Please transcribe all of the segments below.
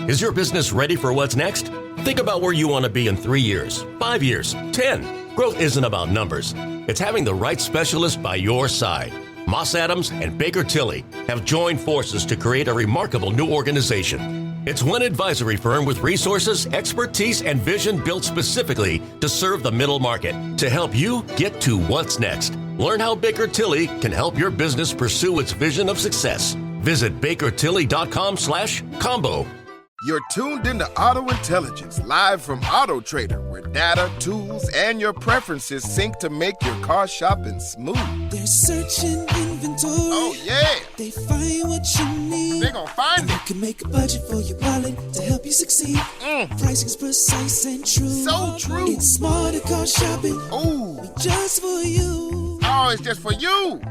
Is your business ready for what's next? Think about where you want to be in 3 years, 5 years, 10. Growth isn't about numbers. It's having the right specialist by your side. Moss Adams and Baker Tilly have joined forces to create a remarkable new organization. It's one advisory firm with resources, expertise, and vision built specifically to serve the middle market to help you get to what's next. Learn how Baker Tilly can help your business pursue its vision of success. Visit bakertilly.com/combo. You're tuned into Auto Intelligence, live from Auto Trader, where data, tools, and your preferences sync to make your car shopping smooth. They're searching inventory. Oh, yeah. They find what you need. They're gonna find it. They can make a budget for your wallet to help you succeed. Pricing's precise and true. So true. It's smarter car shopping. Ooh. Just for you. Oh, it's just for you.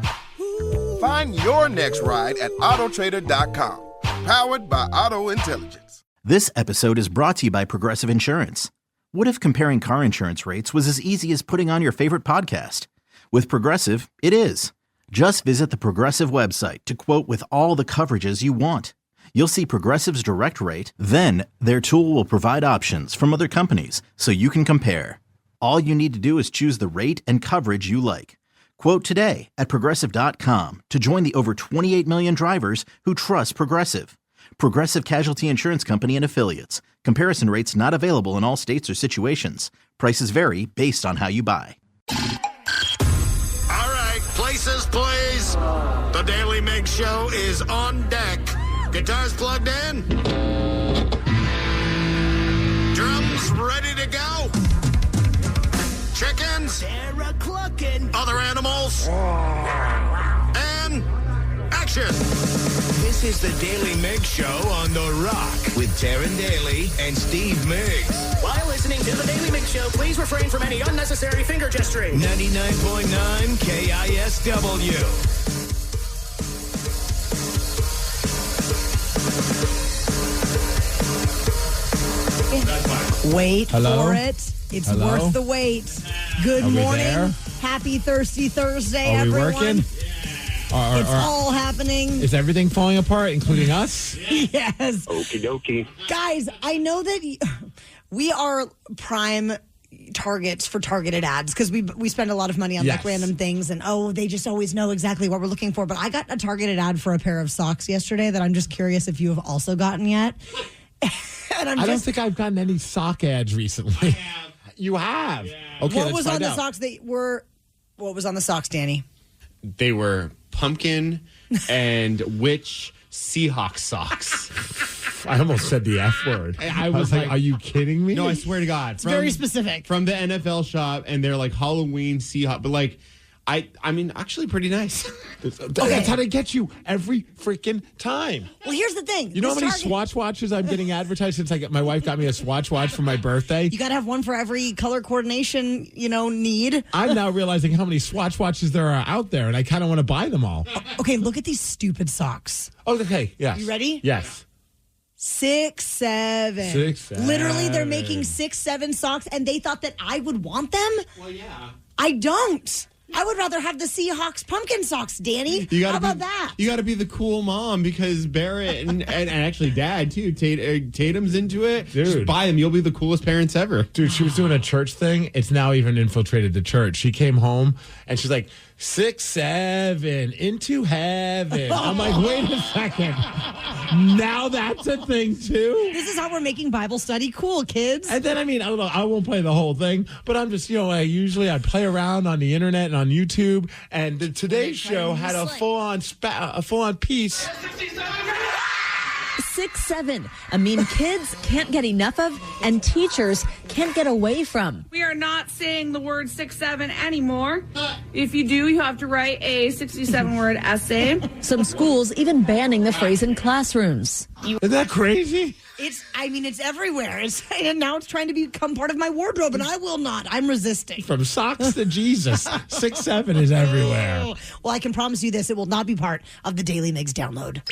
Ooh. Find your next ride at autotrader.com. Powered by Auto Intelligence. This episode is brought to you by Progressive Insurance. What if comparing car insurance rates was as easy as putting on your favorite podcast? With Progressive, it is. Just visit the Progressive website to quote with all the coverages you want. You'll see Progressive's direct rate, then their tool will provide options from other companies so you can compare. All you need to do is choose the rate and coverage you like. Quote today at Progressive.com to join the over 28 million drivers who trust Progressive. Progressive Casualty Insurance Company and Affiliates. Comparison rates not available in all states or situations. Prices vary based on how you buy. All right, places, please. The Daly Migs Show is on deck. Guitars plugged in. Drums ready to go. Chickens. They're clucking. Other animals. And action. This is the Daly Migs Show on The Rock with Taryn Daly and Steve Migs. While listening to the Daly Migs Show, please refrain from any unnecessary finger gesturing. 99.9 KISW. Wait Hello? for it. It's Hello? worth the wait. Good Are we morning. there? Happy Thirsty Thursday, Are we everyone. working? It's all happening. Is everything falling apart, including us? Yes. Okie dokie. Guys, I know that we are prime targets for targeted ads because we spend a lot of money on like random things and they just always know exactly what we're looking for. But I got a targeted ad for a pair of socks yesterday that I'm just curious if you have also gotten yet. And I don't think I've gotten any sock ads recently. You have. Yeah. Okay, what was on the socks? What was on the socks, Danny? They were pumpkin and witch Seahawk socks. I almost said the F word. I was like, are you kidding me? No, I swear to God. It's very specific. From the NFL shop, and they're like Halloween Seahawk, but like, I mean, actually pretty nice. That's how they get you every freaking time. Well, here's the thing. You know how many Swatch watches I'm getting advertised since my wife got me a Swatch watch for my birthday? You got to have one for every color coordination, need. I'm now realizing how many Swatch watches there are out there, and I kind of want to buy them all. Okay, look at these stupid socks. Oh, okay, yes. You ready? Yes. 6'7". 6'7". Literally, they're making 6'7" socks, and they thought that I would want them? Well, yeah. I don't. I would rather have the Seahawks pumpkin socks, Danny. How about that? You got to be the cool mom because Barrett and actually Dad, too. Tatum's into it. Dude. Just buy them. You'll be the coolest parents ever. Dude, she was doing a church thing. It's now even infiltrated the church. She came home and she's like, 6'7" into heaven. I'm like, wait a second. Now that's a thing too? This is how we're making Bible study cool, kids. And then, I mean, I won't play the whole thing, but I'm just, I play around on the internet and on YouTube, and the Today Show had a full-on piece. 6'7", a meme kids can't get enough of and teachers can't get away from. We are not saying the word 6'7" anymore. If you do, you have to write a 67-word essay. Some schools even banning the phrase in classrooms. Isn't that crazy? It's everywhere. And now it's trying to become part of my wardrobe, and I will not. I'm resisting. From socks to Jesus, 6'7" is everywhere. Well, I can promise you this: it will not be part of the Daily Migs download.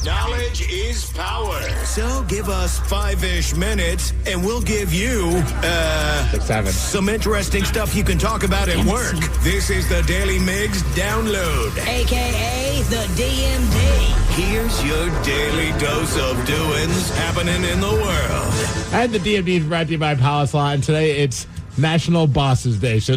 Knowledge is power. So give us 5-ish minutes, and we'll give you 6'7". some interesting stuff you can talk about at work. This is the Daily Migs download, AKA the DMD. Here's your daily dose of doings happening in the world. And the DMD is brought to you by Palace Line. Today, it's National Bosses Day. So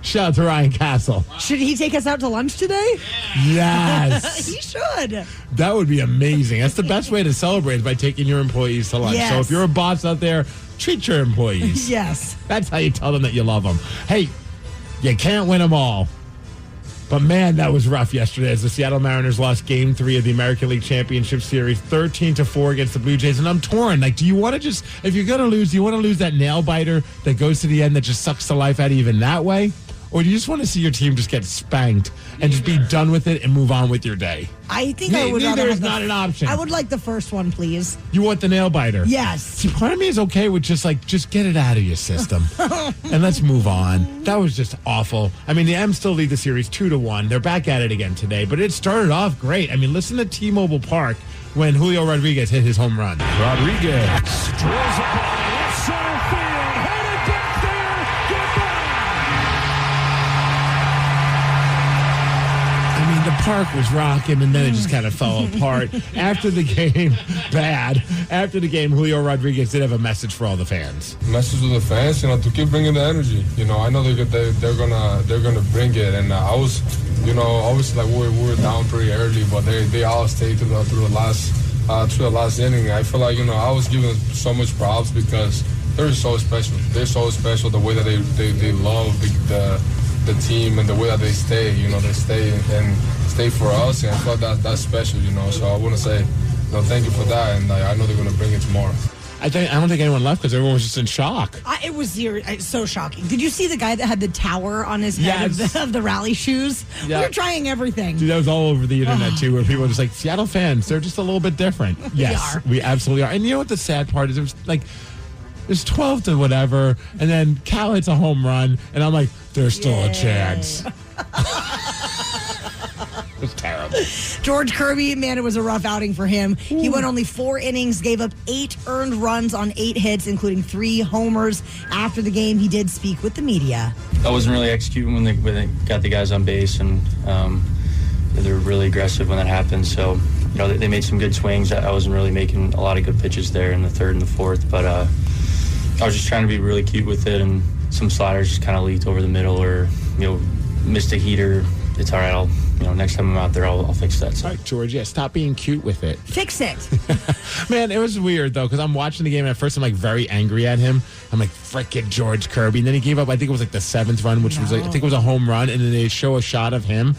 shout out to Ryan Castle. Should he take us out to lunch today? Yes. He should. That would be amazing. That's the best way to celebrate is by taking your employees to lunch. Yes. So if you're a boss out there, treat your employees. Yes. That's how you tell them that you love them. Hey, you can't win them all. But, man, that was rough yesterday as the Seattle Mariners lost Game 3 of the American League Championship Series 13-4 against the Blue Jays. And I'm torn. Like, do you want to just, if you're going to lose, do you want to lose that nail-biter that goes to the end that just sucks the life out of you even that way? Or do you just want to see your team just get spanked and just be done with it and move on with your day? I think I would rather Neither have is not an option. I would like the first one, please. You want the nail-biter? Yes. See, part of me is okay with just get it out of your system. And let's move on. That was just awful. I mean, the M's still lead the series 2-1. They're back at it again today, but it started off great. I mean, listen to T-Mobile Park when Julio Rodriguez hit his home run. Rodriguez drills it by left center field. Headed back there. Goodbye. I mean, the park was rocking, and then it just kind of fell apart. After the game, After the game, Julio Rodriguez did have a message for all the fans. Message to the fans, to keep bringing the energy. I know they're gonna bring it, and I was, obviously we were down pretty early, but they all stayed through the last inning. I feel like I was giving so much props because they're so special. They're so special the way that they love the team and the way that they stay. They stay for us, and I feel like that's special. So I want to say, thank you for that, and I know they're going to bring it tomorrow. I don't think anyone left because everyone was just in shock. It was so shocking. Did you see the guy that had the tower on his head of the rally shoes? Yeah. We're trying everything. Dude, that was all over the internet, too, where people were just like, Seattle fans, they're just a little bit different. Yes, we absolutely are. And you know what the sad part is? It was like, it's 12 to whatever, and then Cal hits a home run, and I'm like, there's still a chance. It was terrible. George Kirby, man, it was a rough outing for him. He went only 4 innings, gave up 8 earned runs on 8 hits, including 3 homers. After the game, he did speak with the media. I wasn't really executing when they got the guys on base, and they were really aggressive when that happened. So, they made some good swings. I wasn't really making a lot of good pitches there in the third and the fourth, but I was just trying to be really cute with it, and some sliders just kind of leaked over the middle or, missed a heater. It's all right. Next time I'm out there, I'll fix that. So. All right, George, stop being cute with it. Fix it. Man, it was weird, though, because I'm watching the game, and at first I'm, very angry at him. I'm like, frickin' George Kirby. And then he gave up, I think it was, the 7th run, which was, I think it was a home run, and then they show a shot of him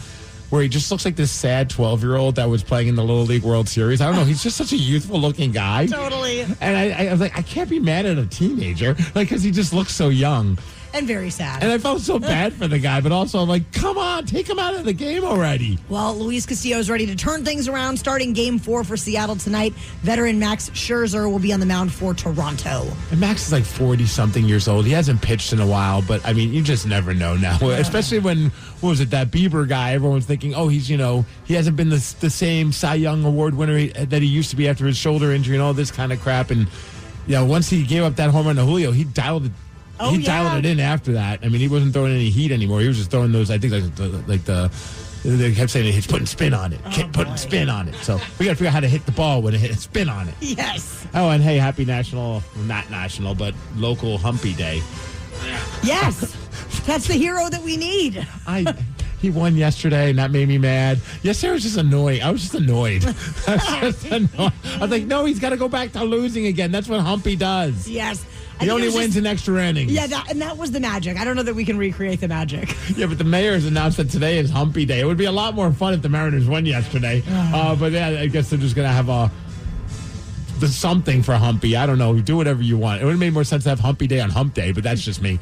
where he just looks like this sad 12-year-old that was playing in the Little League World Series. I don't know. He's just such a youthful-looking guy. Totally. And I was like, I can't be mad at a teenager, because he just looks so young. And very sad. And I felt so bad for the guy, but also I'm like, come on, take him out of the game already. Well, Luis Castillo is ready to turn things around, starting Game 4 for Seattle tonight. Veteran Max Scherzer will be on the mound for Toronto. And Max is 40-something years old. He hasn't pitched in a while, but, you just never know now. Yeah. Especially when, that Bieber guy, everyone's thinking, he's, he hasn't been the same Cy Young Award winner that he used to be after his shoulder injury and all this kind of crap. And, once he gave up that home run to Julio, he dialed it. Dialed it in after that. He wasn't throwing any heat anymore. He was just throwing those, I think, they kept saying he's putting spin on it. Putting spin on it. So we got to figure out how to hit the ball when it hits spin on it. Yes. Oh, and hey, happy not national, but local Humpy Day. Yes. That's the hero that we need. He won yesterday, and that made me mad. Yesterday I was just annoyed. I was annoyed. I was like, no, he's got to go back to losing again. That's what Humpy does. Yes. He only wins in extra innings. Yeah, that was the magic. I don't know that we can recreate the magic. Yeah, but the mayor's announced that today is Humpy Day. It would be a lot more fun if the Mariners won yesterday. But yeah, I guess they're just going to have something for Humpy. I don't know. Do whatever you want. It would have made more sense to have Humpy Day on Hump Day, but that's just me.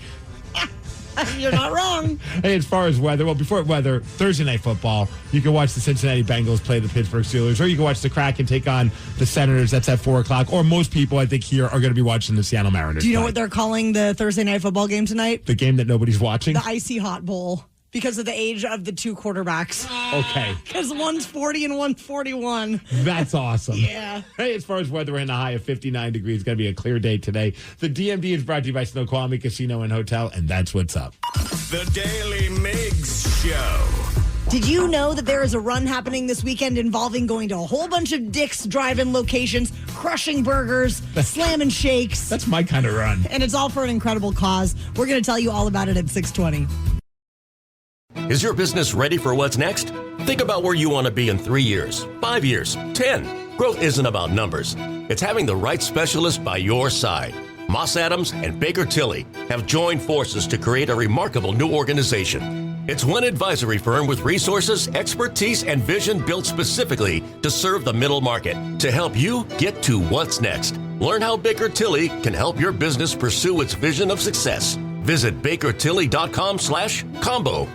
You're not wrong. Hey, as far as weather, before weather, Thursday Night Football, you can watch the Cincinnati Bengals play the Pittsburgh Steelers, or you can watch the Kraken take on the Senators. That's at 4 o'clock. Or most people, I think, here are going to be watching the Seattle Mariners. Do you know what they're calling the Thursday Night Football game tonight? The game that nobody's watching? The Icy Hot Bowl. Because of the age of the 2 quarterbacks. Okay. Because one's 40 and one's 41. That's awesome. Yeah. Hey, as far as weather, we're in a high of 59 degrees. It's going to be a clear day today. The DMD is brought to you by Snoqualmie Casino and Hotel, and that's what's up. The Daily Migs Show. Did you know that there is a run happening this weekend involving going to a whole bunch of Dick's drive-in locations, crushing burgers, slamming shakes? That's my kind of run. And it's all for an incredible cause. We're going to tell you all about it at 6:20. Is your business ready for what's next? Think about where you want to be in 3 years, 5 years, 10. Growth isn't about numbers. It's having the right specialist by your side. Moss Adams and Baker Tilly have joined forces to create a remarkable new organization. It's one advisory firm with resources, expertise, and vision built specifically to serve the middle market to help you get to what's next. Learn how Baker Tilly can help your business pursue its vision of success. Visit bakertilly.com/combo.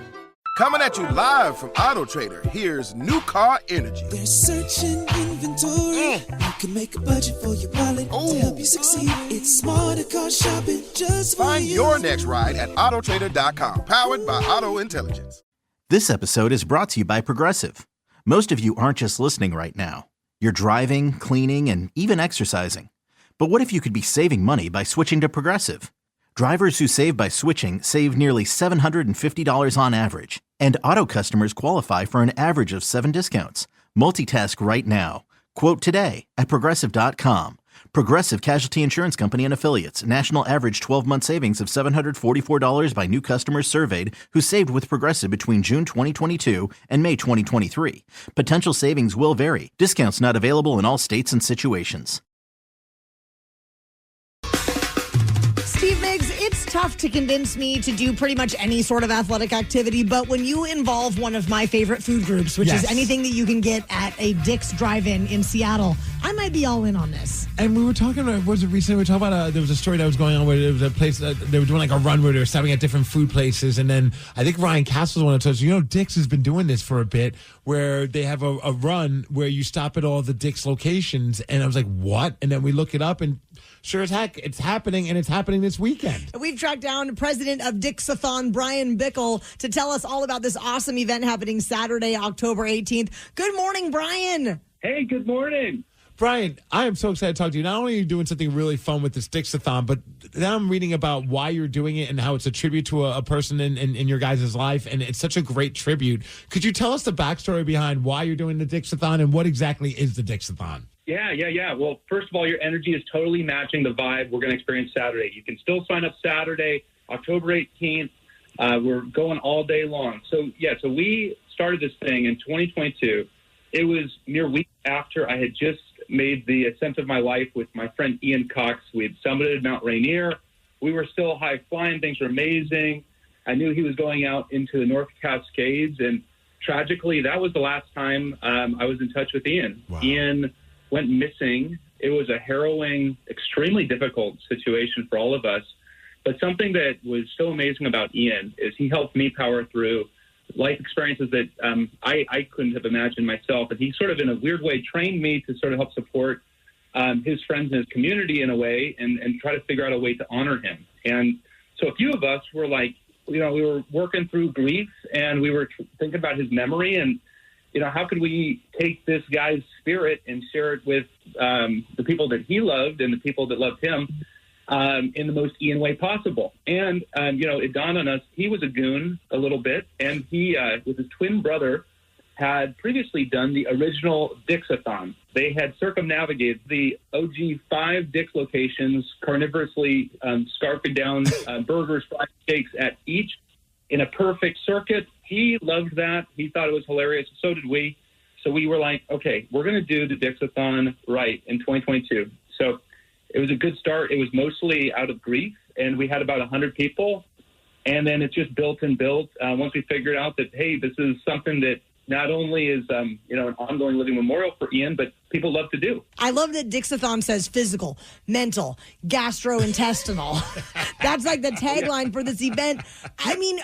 Coming at you live from Auto Trader, here's New Car Energy. They're searching inventory. You can make a budget for your wallet to help you succeed. It's smarter car shopping just for Find you. your next ride at autotrader.com, powered by Auto Intelligence. This episode is brought to you by Progressive. Most of you aren't just listening right now. You're driving, cleaning, and even exercising. But what if you could be saving money by switching to Progressive? Drivers who save by switching save nearly $750 on average, and auto customers qualify for an average of 7 discounts. Multitask right now. Quote today at Progressive.com. Progressive Casualty Insurance Company and Affiliates. National average 12-month savings of $744 by new customers surveyed who saved with Progressive between June 2022 and May 2023. Potential savings will vary. Discounts not available in all states and situations. Steve Migs, it's tough to convince me to do pretty much any sort of athletic activity, but when you involve one of my favorite food groups, which is anything that you can get at a Dick's Drive-In in Seattle, I might be all in on this. And we were talking about, was it recently? We were talking about, there was a story that was going on where there was a place, they were doing like a run where they were stopping at different food places. And then I think Ryan Castle's one of those, Dick's has been doing this for a bit where they have a run where you stop at all the Dick's locations. And I was like, what? And then we look it up and sure as heck, it's happening, and it's happening this weekend. We've tracked down President of Dixathon, Brian Bickle, to tell us all about this awesome event happening Saturday, October 18th. Good morning, Brian. Hey, good morning. Brian, I am so excited to talk to you. Not only are you doing something really fun with this Dixathon, but now I'm reading about why you're doing it and how it's a tribute to a person in your guys' life, and it's such a great tribute. Could you tell us the backstory behind why you're doing the Dixathon and what exactly is the Dixathon? Yeah. Well, first of all, your energy is totally matching the vibe we're going to experience Saturday. You can still sign up Saturday, October 18th. We're going all day long. So we started this thing in 2022. It was mere week after I had just made the ascent of my life with my friend Ian Cox. We had summited Mount Rainier. We were still high flying. Things were amazing. I knew he was going out into the North Cascades, and tragically, that was the last time I was in touch with Ian. Wow. Ian went missing. It was a harrowing, extremely difficult situation for all of us. But something that was so amazing about Ian is he helped me power through life experiences that I couldn't have imagined myself. And he sort of, in a weird way, trained me to sort of help support his friends and his community in a way and try to figure out a way to honor him. And so a few of us were like, we were working through grief, and we were thinking about his memory and, how could we take this guy's spirit and share it with the people that he loved and the people that loved him in the most Ian way possible. And, it dawned on us, he was a goon a little bit, and he, with his twin brother, had previously done the original Dixathon. They had circumnavigated the OG 5 Dick's locations, carnivorously scarfing down burgers, fried steaks at each in a perfect circuit. He loved that. He thought it was hilarious. So did we. So we were like, okay, we're going to do the Dixathon right in 2022. So it was a good start. It was mostly out of grief, and we had about 100 people. And then it just built and built once we figured out that, hey, this is something that not only is, an ongoing living memorial for Ian, but people love to do. I love that Dixathon says physical, mental, gastrointestinal. That's like the tagline for this event. I mean,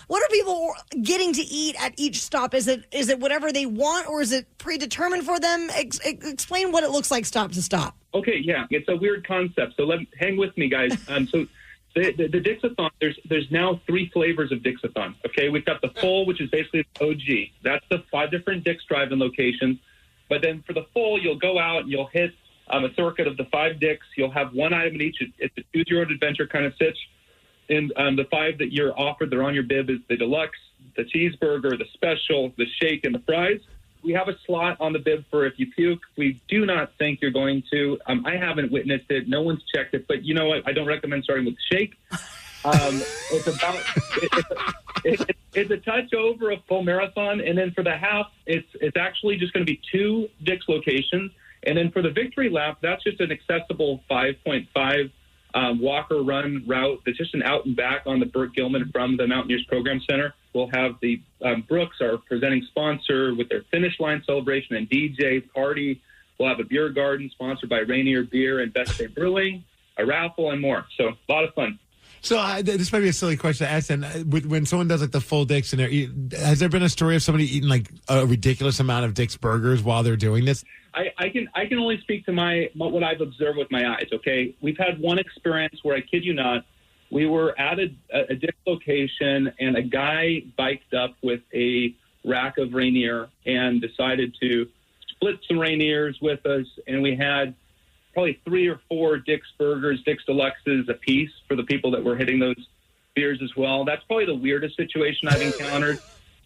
what are people getting to eat at each stop? Is it whatever they want, or is it predetermined for them? Explain what it looks like stop to stop. Okay, yeah, it's a weird concept. So hang with me, guys. The Dixathon, there's now 3 flavors of Dixathon. Okay, we've got the full, which is basically the OG. That's the 5 different Dick's drive-in locations. But then for the full, you'll go out and you'll hit a circuit of the 5 Dick's. You'll have one item in each. It's a choose-your-own-adventure kind of sitch. And the 5 that you're offered, they're on your bib, is the deluxe, the cheeseburger, the special, the shake, and the fries. We have a slot on the bib for if you puke. We do not think you're going to. I haven't witnessed it. No one's checked it. But you know what? I don't recommend starting with the shake. It's a touch over a full marathon. And then for the half, it's actually just going to be 2 Dick's locations. And then for the victory lap, that's just an accessible 5.5 walk or run route. It's just an out and back on the Burt Gilman from the Mountaineers Program Center. We'll have the Brooks, our presenting sponsor, with their finish line celebration and DJ party. We'll have a beer garden sponsored by Rainier Beer and Best Day Brewing, a raffle, and more. So a lot of fun. So this might be a silly question to ask. And when someone does like the full Dick's, and has there been a story of somebody eating like a ridiculous amount of Dick's burgers while they're doing this? I can only speak to what I've observed with my eyes. Okay, we've had one experience where, I kid you not, we were at a Dick's location and a guy biked up with a rack of Rainier and decided to split some Rainiers with us, and we had probably 3 or 4 Dick's burgers, Dick's Deluxes a piece for the people that were hitting those beers as well. That's probably the weirdest situation I've encountered.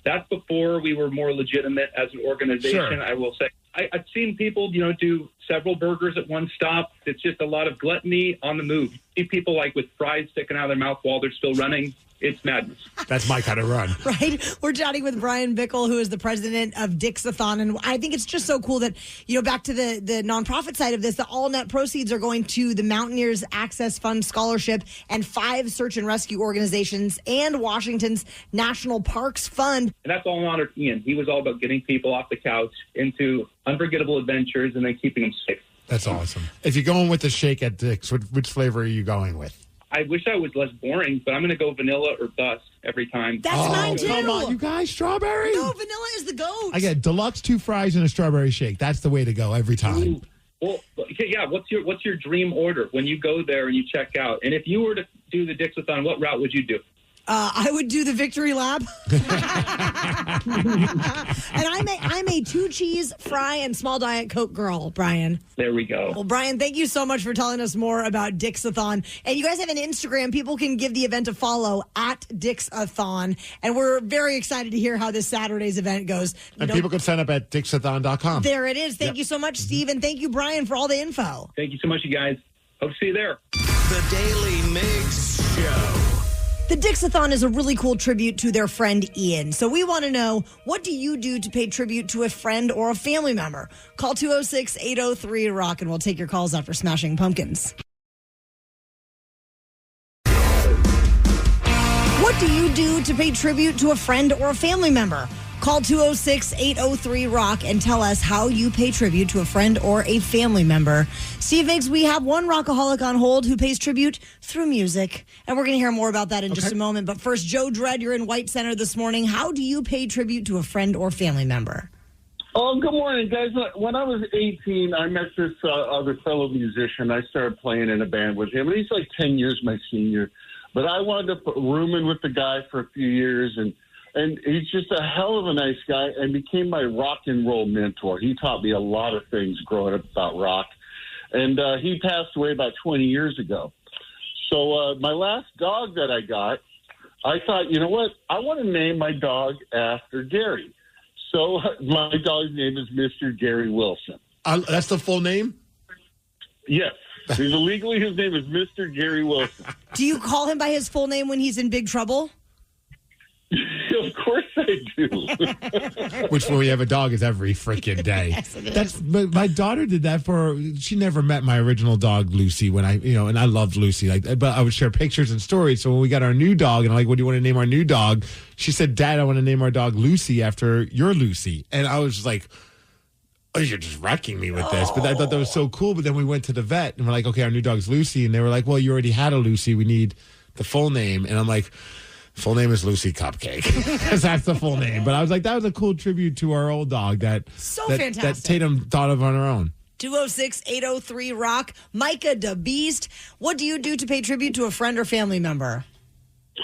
That's before we were more legitimate as an organization, Sure. I will say. I've seen people, do several burgers at one stop. It's just a lot of gluttony on the move. You see people like with fries sticking out of their mouth while they're still running. It's madness. That's my kind of run. Right? We're chatting with Brian Bickle, who is the president of Dixathon. And I think it's just so cool that, back to the nonprofit side of this, that all net proceeds are going to the Mountaineers Access Fund Scholarship and 5 search and rescue organizations and Washington's National Parks Fund. And that's all an honor to Ian. He was all about getting people off the couch into unforgettable adventures and then keeping them safe. That's awesome. If you're going with the shake at Dick's, which flavor are you going with? I wish I was less boring, but I'm going to go vanilla or bust every time. That's mine too. Come on, you guys, strawberry? No, vanilla is the goat. I get deluxe 2 fries and a strawberry shake. That's the way to go every time. Ooh. Well, okay, yeah. What's your dream order when you go there and you check out? And if you were to do the Dixathon, what route would you do? I would do the victory lap. And I'm a 2 cheese fry and small Diet Coke girl, Brian. There we go. Well, Brian, thank you so much for telling us more about Dixathon. And you guys have an Instagram. People can give the event a follow at Dixathon. And we're very excited to hear how this Saturday's event goes. And people can sign up at Dixathon.com. There it is. Thank you so much, Steve. And thank you, Brian, for all the info. Thank you so much, you guys. Hope to see you there. The Daly Migs Show. The Dixathon is a really cool tribute to their friend Ian. So we want to know, what do you do to pay tribute to a friend or a family member? Call 206-803-ROCK and we'll take your calls after Smashing Pumpkins. What do you do to pay tribute to a friend or a family member? Call 206-803-ROCK and tell us how you pay tribute to a friend or a family member. Steve Migs, we have one rockaholic on hold who pays tribute through music. And we're going to hear more about that in just a moment. But first, Joe Dredd, you're in White Center this morning. How do you pay tribute to a friend or family member? Oh, good morning, guys. When I was 18, I met this other fellow musician. I started playing in a band with him. He's like 10 years my senior. But I wound up rooming with the guy for a few years, and he's just a hell of a nice guy and became my rock and roll mentor. He taught me a lot of things growing up about rock. And he passed away about 20 years ago. So my last dog that I got, I thought, you know what? I want to name my dog after Gary. So my dog's name is Mr. Gary Wilson. That's the full name? Yes. Legally, his name is Mr. Gary Wilson. Do you call him by his full name when he's in big trouble? Of course I do. Which, when we have a dog, is every freaking day. Yes, it is. But my daughter did that she never met my original dog, Lucy, and I loved Lucy. But I would share pictures and stories. So when we got our new dog, and I'm like, what do you want to name our new dog? She said, Dad, I want to name our dog Lucy after your Lucy. And I was just like, oh, you're just wrecking me with this. But I thought that was so cool. But then we went to the vet, and we're like, okay, our new dog's Lucy. And they were like, well, you already had a Lucy. We need the full name. And I'm like, full name is Lucy Cupcake, because that's the full name. But I was like, that was a cool tribute to our old dog that fantastic. Tatum thought of on her own. 206-803-ROCK. Micah DeBeast, what do you do to pay tribute to a friend or family member?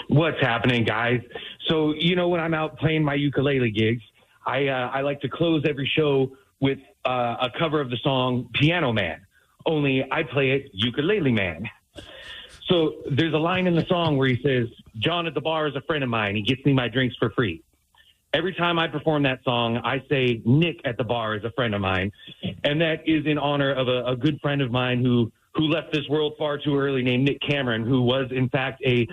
What's happening, guys? So, when I'm out playing my ukulele gigs, I like to close every show with a cover of the song Piano Man, only I play it Ukulele Man. So there's a line in the song where he says, John at the bar is a friend of mine. He gets me my drinks for free. Every time I perform that song, I say Nick at the bar is a friend of mine. And that is in honor of a good friend of mine who left this world far too early, named Nick Cameron, who was, in fact, a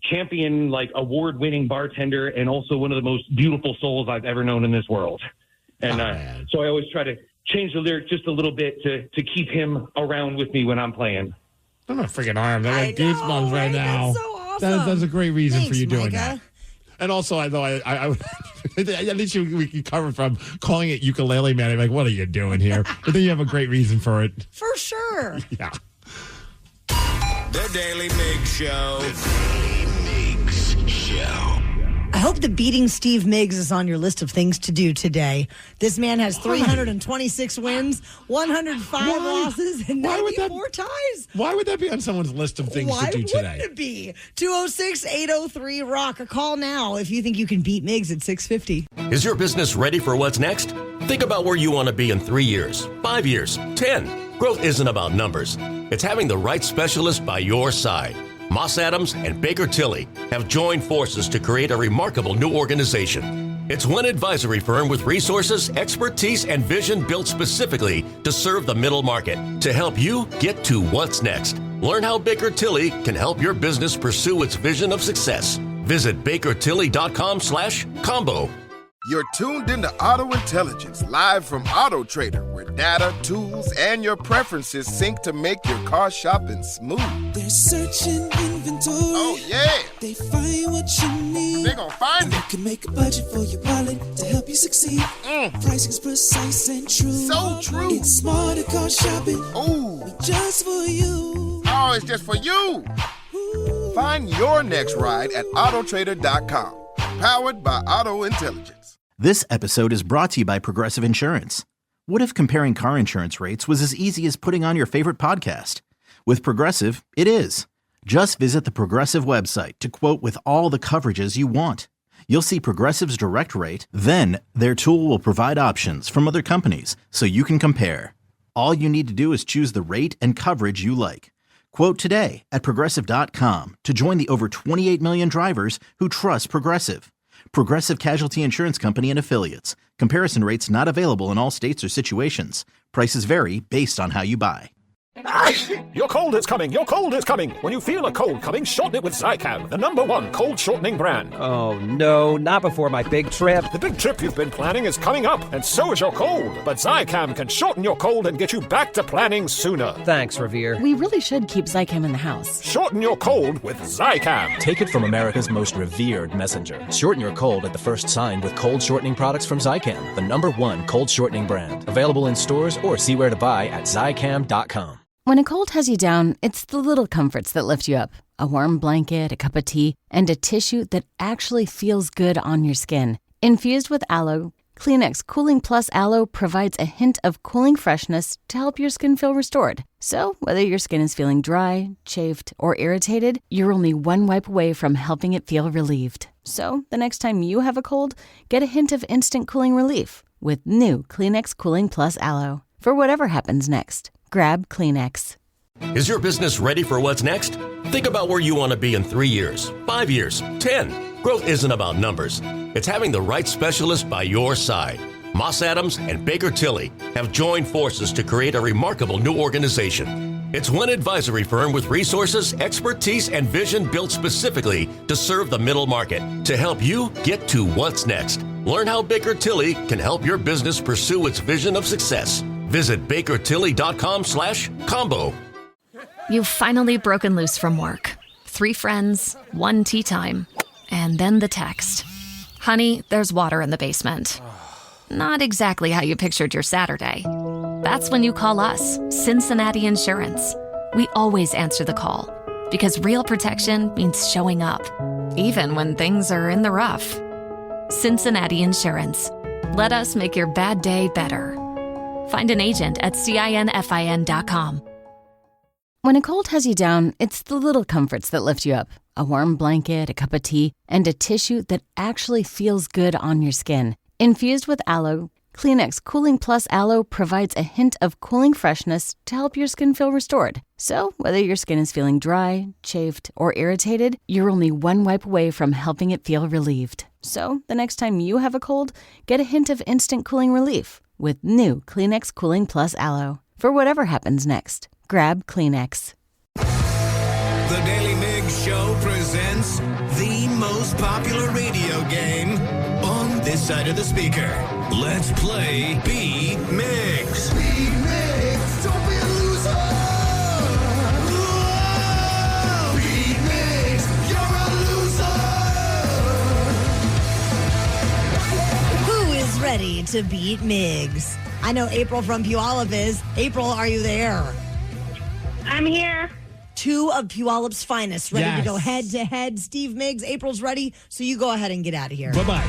champion, like, award-winning bartender and also one of the most beautiful souls I've ever known in this world. And so I always try to change the lyric just a little bit to keep him around with me when I'm playing. I'm a freaking arm. I got goosebumps right now. That's so awesome. That's a great reason Thanks, for you doing Micah. that. And also, I at least we can cover from calling it Ukulele Man. I'm like, what are you doing here? But then you have a great reason for it. For sure. Yeah. The Daily Migs Show. The Daily Migs Show. I hope the beating Steve Migs is on your list of things to do today. This man has 326 wins, 105 losses, and 94 ties. Why would that be on someone's list of things to do today? Why wouldn't it be? 206-803-ROCK. A call now if you think you can beat Migs at 650. Is your business ready for what's next? Think about where you want to be in 3 years, 5 years, 10. Growth isn't about numbers. It's having the right specialist by your side. Moss Adams and Baker Tilly have joined forces to create a remarkable new organization. It's one advisory firm with resources, expertise, and vision built specifically to serve the middle market to help you get to what's next. Learn how Baker Tilly can help your business pursue its vision of success. Visit bakertilly.com/combo. You're tuned into Auto Intelligence, live from Auto Trader, where data, tools, and your preferences sync to make your car shopping smooth. They're searching inventory. Oh, yeah. They find what you need. They gon' find it. You can make a budget for your wallet to help you succeed. Pricing's precise and true. So true. It's smarter car shopping. Ooh. Just for you. Oh, it's just for you. Find your next ride at autotrader.com. Powered by Auto Intelligence. This episode is brought to you by Progressive Insurance. What if comparing car insurance rates was as easy as putting on your favorite podcast? With Progressive, it is. Just visit the Progressive website to quote with all the coverages you want. You'll see Progressive's direct rate, then their tool will provide options from other companies so you can compare. All you need to do is choose the rate and coverage you like. Quote today at Progressive.com to join the over 28 million drivers who trust Progressive. Progressive Casualty Insurance Company and Affiliates. Comparison rates not available in all states or situations. Prices vary based on how you buy. Your cold is coming. Your cold is coming. When you feel a cold coming, shorten it with Zicam, the #1 cold shortening brand. Oh, no, not before my big trip. The big trip you've been planning is coming up, and so is your cold. But Zicam can shorten your cold and get you back to planning sooner. Thanks, Revere. We really should keep Zicam in the house. Shorten your cold with Zicam. Take it from America's most revered messenger. Shorten your cold at the first sign with cold shortening products from Zicam, the #1 cold shortening brand. Available in stores or see where to buy at Zicam.com. When a cold has you down, it's the little comforts that lift you up. A warm blanket, a cup of tea, and a tissue that actually feels good on your skin. Infused with aloe, Kleenex Cooling Plus Aloe provides a hint of cooling freshness to help your skin feel restored. So, whether your skin is feeling dry, chafed, or irritated, you're only one wipe away from helping it feel relieved. So, the next time you have a cold, get a hint of instant cooling relief with new Kleenex Cooling Plus Aloe. For whatever happens next, grab Kleenex. Is your business ready for what's next? Think about where you want to be in 3 years, 5 years, 10. Growth isn't about numbers. It's having the right specialist by your side. Moss Adams and Baker Tilly have joined forces to create a remarkable new organization. It's one advisory firm with resources, expertise, and vision built specifically to serve the middle market to help you get to what's next. Learn how Baker Tilly can help your business pursue its vision of success. Visit bakertilly.com/combo. You've finally broken loose from work. 3 friends, 1 tea time, and then the text. Honey, there's water in the basement. Not exactly how you pictured your Saturday. That's when you call us, Cincinnati Insurance. We always answer the call because real protection means showing up, even when things are in the rough. Cincinnati Insurance. Let us make your bad day better. Find an agent at CINFIN.com. When a cold has you down, it's the little comforts that lift you up. A warm blanket, a cup of tea, and a tissue that actually feels good on your skin. Infused with aloe, Kleenex Cooling Plus Aloe provides a hint of cooling freshness to help your skin feel restored. So, whether your skin is feeling dry, chafed, or irritated, you're only one wipe away from helping it feel relieved. So, the next time you have a cold, get a hint of instant cooling relief with new Kleenex Cooling Plus Aloe. For whatever happens next, grab Kleenex. The Daily Migs Show presents the most popular radio game on this side of the speaker. Let's play Beat Migs. Beat Migs, don't be a loser. Whoa! Beat Migs, you're a loser. Who is ready to beat Migs? I know April from Puyallup is. April, are you there? I'm here. Two of Puyallup's finest ready Yes. to go head to head. Steve Migs, April's ready, so you go ahead and get out of here. Bye-bye.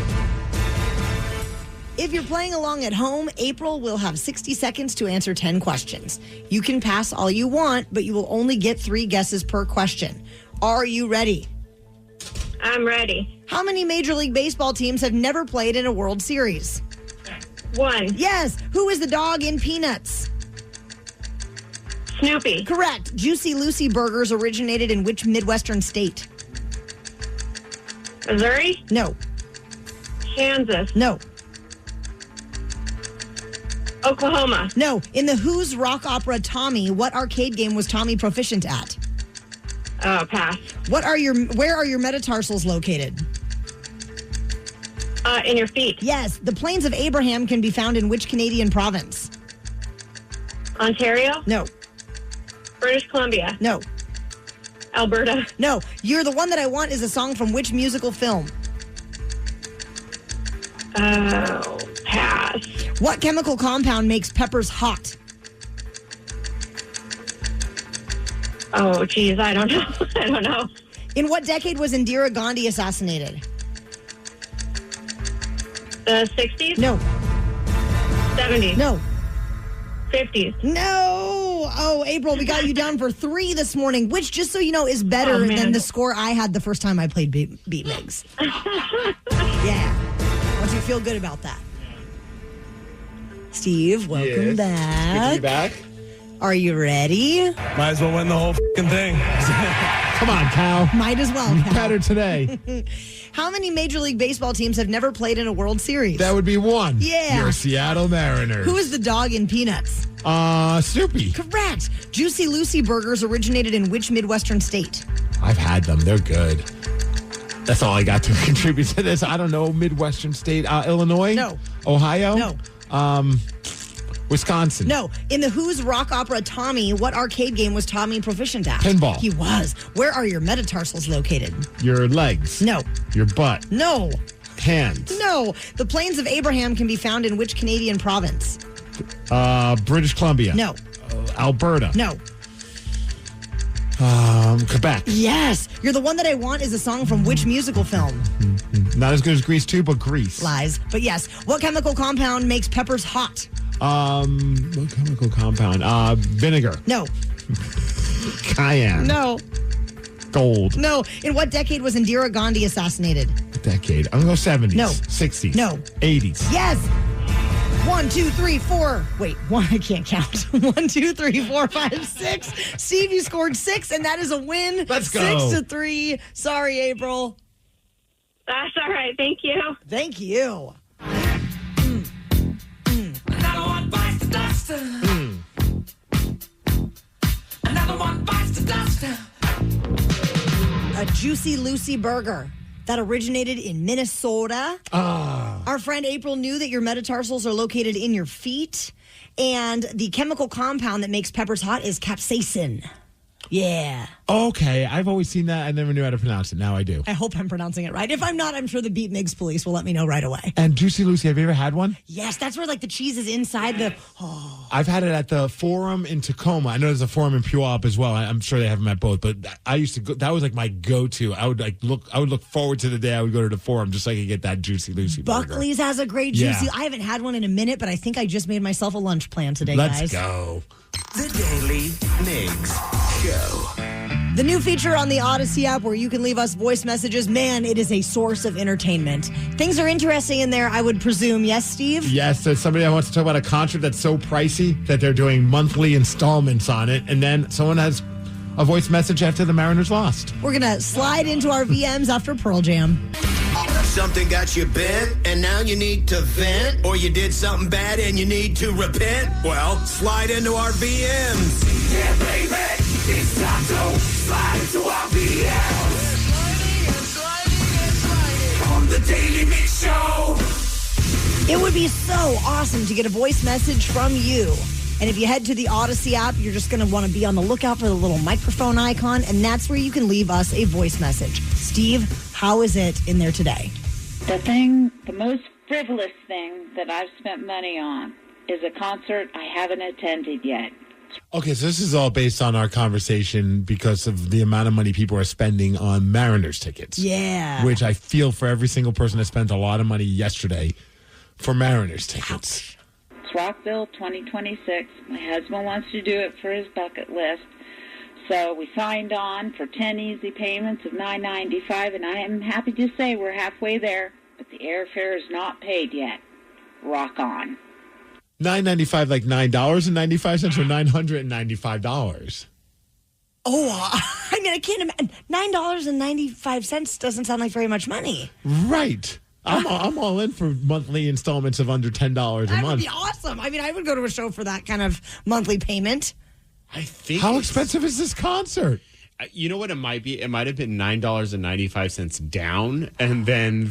If you're playing along at home, April will have 60 seconds to answer 10 questions. You can pass all you want, but you will only get 3 guesses per question. Are you ready? I'm ready. How many Major League Baseball teams have never played in a World Series? 1. Yes. Who is the dog in Peanuts? Snoopy. Correct. Juicy Lucy burgers originated in which Midwestern state? Missouri? No. Kansas? No. Oklahoma? No. In the Who's rock opera Tommy, what arcade game was Tommy proficient at? Pass. Where are your metatarsals located? In your feet. Yes. The Plains of Abraham can be found in which Canadian province? Ontario? No. British Columbia? No. Alberta? No. You're the One That I Want is a song from which musical film? Pass. What chemical compound makes peppers hot? Oh, geez, I don't know. I don't know. In what decade was Indira Gandhi assassinated? The 60s? No. 70s? No. 50s? No. Oh, April, we got you down for 3 this morning, which, just so you know, is better than the score I had the first time I played Beat Migs. Yeah. Don't you feel good about that? Steve, welcome back. Good to be back. Are you ready? Might as well win the whole fucking thing. Come on, Cal. Might as well, Cal. Better today. How many Major League Baseball teams have never played in a World Series? That would be 1. Yeah. Your Seattle Mariners. Who is the dog in Peanuts? Snoopy. Correct. Juicy Lucy burgers originated in which Midwestern state? I've had them. They're good. That's all I got to contribute to this. I don't know. Midwestern state. Illinois? No. Ohio? No. Wisconsin? No. In the Who's rock opera Tommy, what arcade game was Tommy proficient at? Pinball. He was. Where are your metatarsals located? Your legs? No. Your butt? No. Hands? No. The Plains of Abraham can be found in which Canadian province? British Columbia? No. Alberta? No. Quebec? Yes. You're the One That I Want is a song from which musical film? Not as good as Grease 2, but Grease. Lies. But yes. What chemical compound makes peppers hot? What chemical compound? Vinegar. No. Cayenne. No. Gold. No. In what decade was Indira Gandhi assassinated? Decade. I'm going to go 70s. No. 60s. No. 80s. Yes. 1, 2, 3, 4. Wait, 1, I can't count. 1, 2, 3, 4, 5, 6. Steve, you scored 6, and that is a win. Let's go. 6-3. Sorry, April. That's all right. Thank you. Thank you. Another one bites the dust. Another one bites the dust. A Juicy Lucy burger that originated in Minnesota. Our friend April knew that your metatarsals are located in your feet, and the chemical compound that makes peppers hot is capsaicin. Yeah. Okay, I've always seen that. I never knew how to pronounce it. Now I do. I hope I'm pronouncing it right. If I'm not, I'm sure the Beat Migs police will let me know right away. And Juicy Lucy, have you ever had one? Yes, that's where like the cheese is inside the... I've had it at the Forum in Tacoma. I know there's a Forum in Puyallup as well. I'm sure they have them at both. But I used to go. That was like my go-to. I would look forward to the day I would go to the Forum just so I could get that Juicy Lucy burger. Buckley's has a great Juicy. I haven't had one in a minute, but I think I just made myself a lunch plan today, guys. Let's go. The Daily Migs Show. The new feature on the Odyssey app where you can leave us voice messages, man, it is a source of entertainment. Things are interesting in there, I would presume. Yes, Steve? Yes, there's somebody that wants to talk about a concert that's so pricey that they're doing monthly installments on it. And then someone has a voice message after the Mariners lost. We're going to slide into our VMs after Pearl Jam. Something got you bent, and now you need to vent, or you did something bad and you need to repent? Well, slide into our VMs. Yeah, baby, it's time to slide into our VMs. On the Daly Mix Show. It would be so awesome to get a voice message from you. And if you head to the Odyssey app, you're just going to want to be on the lookout for the little microphone icon, and that's where you can leave us a voice message. Steve, how is it in there today? The most frivolous thing that I've spent money on is a concert I haven't attended yet. Okay, so this is all based on our conversation because of the amount of money people are spending on Mariners tickets. Yeah. Which I feel for every single person that spent a lot of money yesterday for Mariners tickets. It's Rockville 2026. My husband wants to do it for his bucket list. So we signed on for 10 easy payments of $9.95, and I am happy to say we're halfway there, but the airfare is not paid yet. Rock on. $9.95, like $9.95 or $995? Oh, I mean, I can't imagine. $9.95 doesn't sound like very much money. Right. I'm all in for monthly installments of under $10 a month. That would be awesome. I mean, I would go to a show for that kind of monthly payment. I think. How expensive is this concert? You know what it might be? It might have been $9.95 down, and then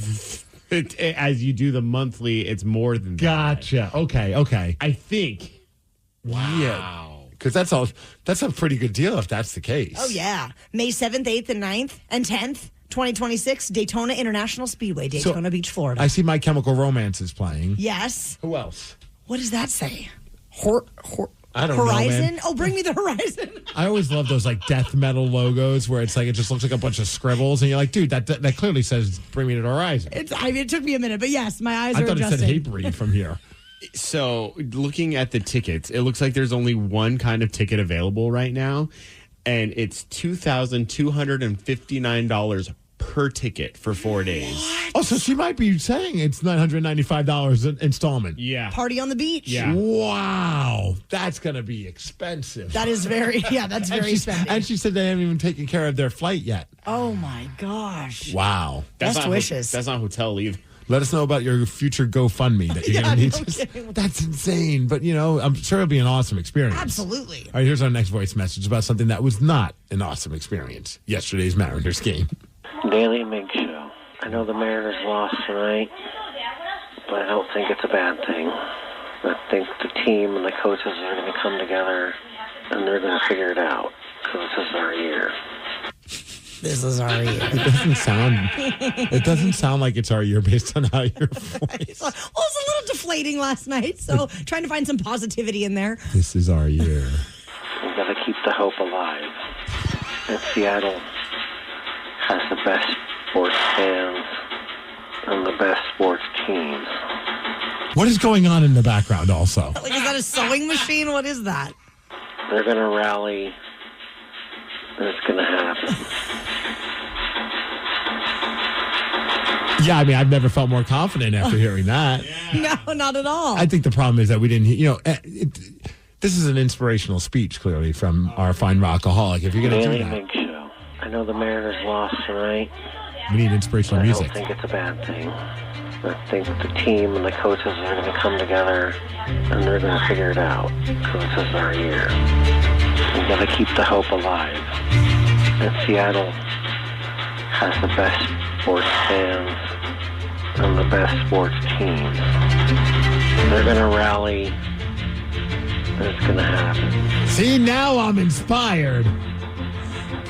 as you do the monthly, it's more than that. Gotcha. Okay. I think. Wow. Yeah. Because that's a pretty good deal if that's the case. Oh, yeah. May 7th, 8th, and 9th, and 10th, 2026, Daytona International Speedway, Daytona Beach, Florida. I see My Chemical Romance is playing. Yes. Who else? What does that say? I don't Horizon? know, man. Oh, bring me the Horizon. I always love those like death metal logos where it's like it just looks like a bunch of scribbles, and you're like, dude, that clearly says "Bring me to the Horizon." It took me a minute, but yes, my eyes are I thought adjusting. it said "Hey, breathe" from here. So, looking at the tickets, it looks like there's only one kind of ticket available right now, and it's $2,259 per ticket for 4 days. What? Oh, so she might be saying it's $995 an installment. Yeah. Party on the beach. Yeah. Wow. That's going to be expensive. That is that's very expensive. And she said they haven't even taken care of their flight yet. Oh, my gosh. Wow. Best wishes. That's not hotel either. Let us know about your future GoFundMe that you're going to need. That's insane. But, I'm sure it'll be an awesome experience. Absolutely. All right, here's our next voice message about something that was not an awesome experience. Yesterday's Mariners game. Daly Migs Show. I know the Mariners lost tonight, but I don't think it's a bad thing. I think the team and the coaches are going to come together, and they're going to figure it out, because this is our year. This is our year. It doesn't sound like it's our year based on how your voice. Well, it was a little deflating last night, so trying to find some positivity in there. This is our year. We've got to keep the hope alive. And Seattle has the best sports fans and the best sports teams. What is going on in the background also? Like, is that a sewing machine? What is that? They're going to rally, and it's going to happen. Yeah, I mean, I've never felt more confident after hearing that. No, not at all. I think the problem is that we didn't, this is an inspirational speech, clearly, from our fine rockaholic. If you're going to do Daly that. Migs Show. I know the Mariners lost tonight. We need inspirational music. I don't think it's a bad thing. I think the team and the coaches are going to come together, and they're going to figure it out, because this is our year. We've got to keep the hope alive. And Seattle has the best sports fans and the best sports teams. They're going to rally, and it's going to happen. See, now I'm inspired.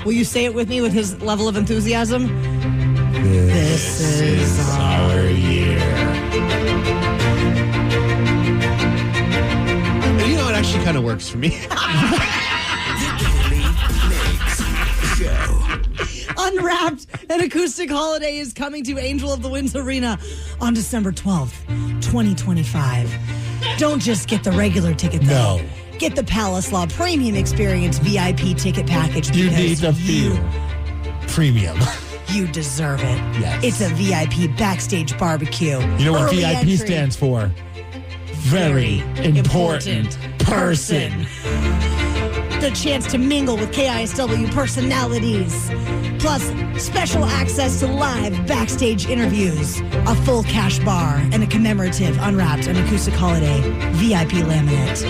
Will you say it with me with his level of enthusiasm? This is our year. You know, it actually kind of works for me. Unwrapped, an acoustic holiday is coming to Angel of the Winds Arena on December 12th, 2025. Don't just get the regular ticket, though. No. Get the Palace Law Premium Experience VIP ticket package. You need to feel premium. You deserve it. Yes. It's a VIP backstage barbecue. You know what Early VIP entry. stands for? Very important person. The chance to mingle with KISW personalities. Plus, special access to live backstage interviews, a full cash bar, and a commemorative unwrapped and acoustic holiday VIP laminate.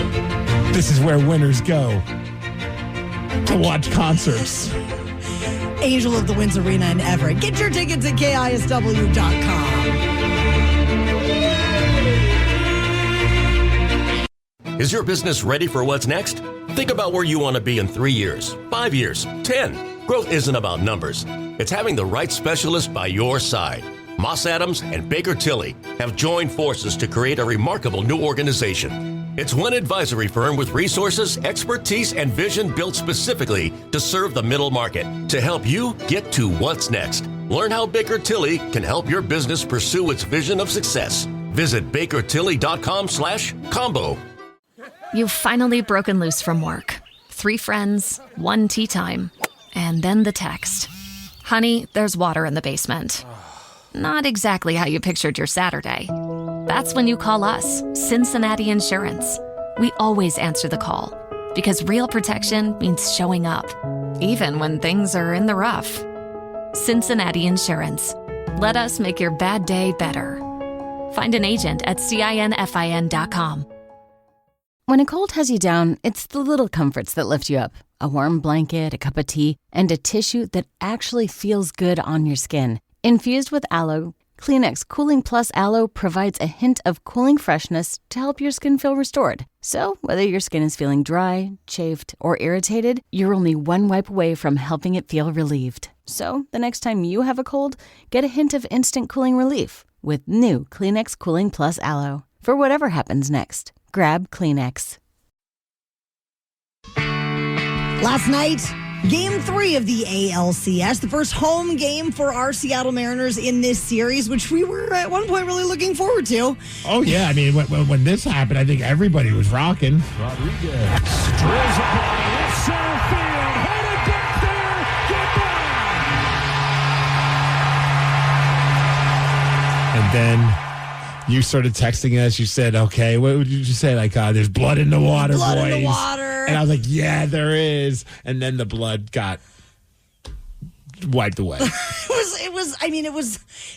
This is where winners go to watch concerts. Angel of the Winds Arena in Everett. Get your tickets at KISW.com. Is your business ready for what's next? Think about where you want to be in 3 years, 5 years, 10. Growth isn't about numbers. It's having the right specialist by your side. Moss Adams and Baker Tilly have joined forces to create a remarkable new organization. It's one advisory firm with resources, expertise, and vision built specifically to serve the middle market to help you get to what's next. Learn how Baker Tilly can help your business pursue its vision of success. Visit bakertilly.com/combo. You've finally broken loose from work. 3 friends, 1 tea time, and then the text. Honey, there's water in the basement. Not exactly how you pictured your Saturday. That's when you call us, Cincinnati Insurance. We always answer the call because real protection means showing up, even when things are in the rough. Cincinnati Insurance. Let us make your bad day better. Find an agent at CINFIN.com. When a cold has you down, it's the little comforts that lift you up. A warm blanket, a cup of tea, and a tissue that actually feels good on your skin. Infused with aloe, Kleenex Cooling Plus Aloe provides a hint of cooling freshness to help your skin feel restored. So, whether your skin is feeling dry, chafed, or irritated, you're only one wipe away from helping it feel relieved. So, the next time you have a cold, get a hint of instant cooling relief with new Kleenex Cooling Plus Aloe. For whatever happens next, grab Kleenex. Last night, Game 3 of the ALCS, the first home game for our Seattle Mariners in this series, which we were at one point really looking forward to. Oh, yeah. I mean, when this happened, I think everybody was rocking. Rodriguez drills a ball left center field, headed back there, goodbye. And then you started texting us. You said, okay, what would you say? Like, there's blood in the water, Blood boys. in the water. And I was like, yeah, there is. And then the blood got wiped away. It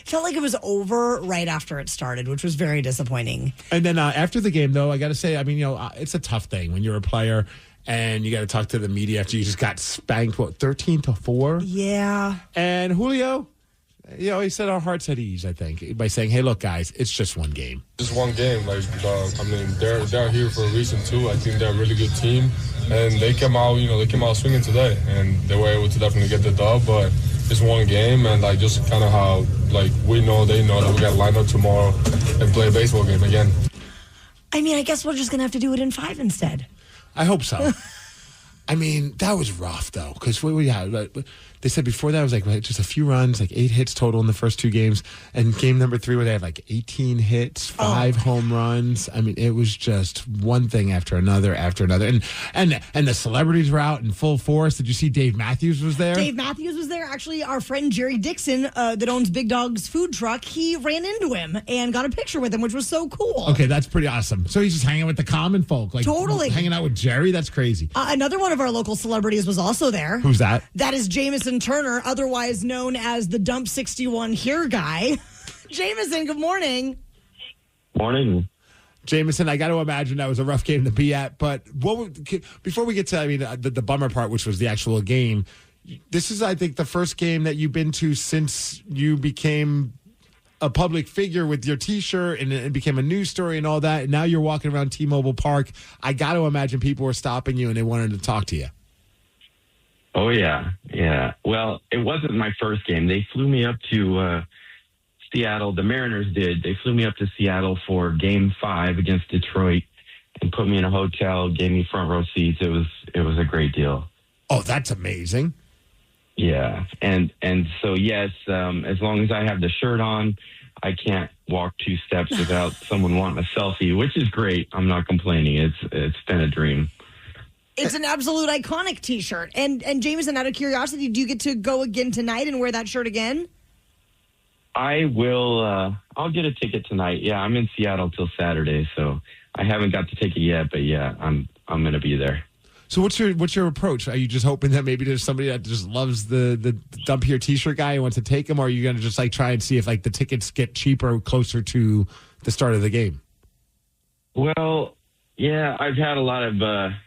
felt like it was over right after it started, which was very disappointing. And then after the game, though, I got to say, I mean, it's a tough thing when you're a player and you got to talk to the media after you just got spanked, 13-4? Yeah. And Julio, he said our heart's at ease, I think, by saying, hey, look, guys, it's just one game. Just one game. They're here for a reason, too. I think they're a really good team. And they came out, swinging today. And they were able to definitely get the dub, but it's one game. And, just kind of how, we know, they know that we got to line up tomorrow and play a baseball game again. I mean, I guess we're just going to have to do it in 5 instead. I hope so. I mean, that was rough, though, because they said before that it was just a few runs, 8 hits total in the first 2 games. And game number 3 where they had 18 hits, 5 home runs. I mean, it was just one thing after another. And the celebrities were out in full force. Did you see Dave Matthews was there? Dave Matthews was there. Actually, our friend Jerry Dixon that owns Big Dog's food truck, he ran into him and got a picture with him, which was so cool. Okay, that's pretty awesome. So he's just hanging with the common folk. Totally. Hanging out with Jerry? That's crazy. Another one of our local celebrities was also there. Who's that? That is Jameson Turner, otherwise known as the Dump 61 here guy. Jameson, good morning. Morning. Jameson, I got to imagine that was a rough game to be at. But before we get to, the bummer part, which was the actual game, this is, I think, the first game that you've been to since you became a public figure with your T-shirt and it became a news story and all that. And now you're walking around T-Mobile Park. I got to imagine people were stopping you and they wanted to talk to you. Oh, yeah. Yeah. Well, it wasn't my first game. They flew me up to Seattle. The Mariners did. They flew me up to Seattle for Game 5 against Detroit and put me in a hotel, gave me front row seats. It was a great deal. Oh, that's amazing. Yeah. And so, yes, as long as I have the shirt on, I can't walk 2 steps without someone wanting a selfie, which is great. I'm not complaining. It's been a dream. It's an absolute iconic T-shirt. And Jameson, out of curiosity, do you get to go again tonight and wear that shirt again? I will. I'll get a ticket tonight. Yeah, I'm in Seattle till Saturday, so I haven't got the ticket yet. But yeah, I'm going to be there. So what's your approach? Are you just hoping that maybe there's somebody that just loves the dump here T-shirt guy and wants to take him, or are you going to just like try and see if like the tickets get cheaper closer to the start of the game? Well, yeah, I've had a lot of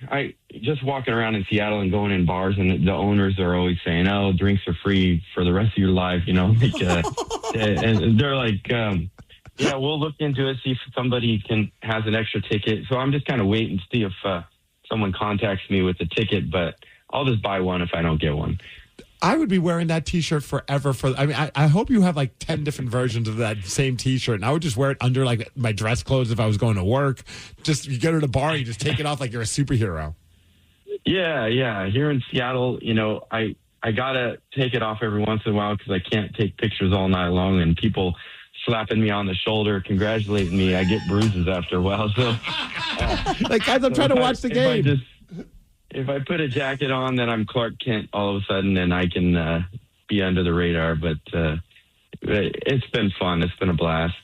I just walking around in Seattle and going in bars, and the owners are always saying, "Oh, drinks are free for the rest of your life," you know. Like, and they're like, "Yeah, we'll look into it, see if somebody has an extra ticket." So I'm just kind of waiting to see if someone contacts me with a ticket, but I'll just buy one if I don't get one. I would be wearing that T-shirt forever. I hope you have like 10 different versions of that same T-shirt, and I would just wear it under like my dress clothes if I was going to work. Just you go to the bar, you just take it off like you're a superhero. Yeah. Here in Seattle, you know, I gotta take it off every once in a while because I can't take pictures all night long, and people slapping me on the shoulder, congratulating me. I get bruises after a while. So, like guys, I'm trying to watch the game. If I put a jacket on, then I'm Clark Kent all of a sudden, and I can be under the radar. But it's been fun. It's been a blast.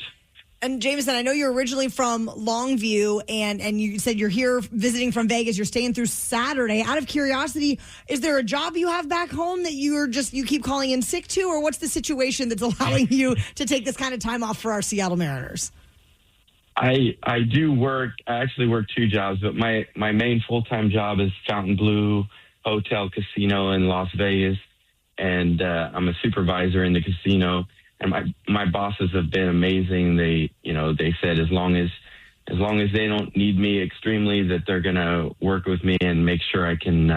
And Jameson, I know you're originally from Longview, and you said you're here visiting from Vegas. You're staying through Saturday. Out of curiosity, is there a job you have back home that you keep calling in sick to, or what's the situation that's allowing you to take this kind of time off for our Seattle Mariners? I do work. I actually work two jobs, but my main full-time job is Fontainebleau Hotel Casino in Las Vegas, and I'm a supervisor in the casino. And my bosses have been amazing. They said as long as they don't need me extremely, that they're gonna work with me and make sure I can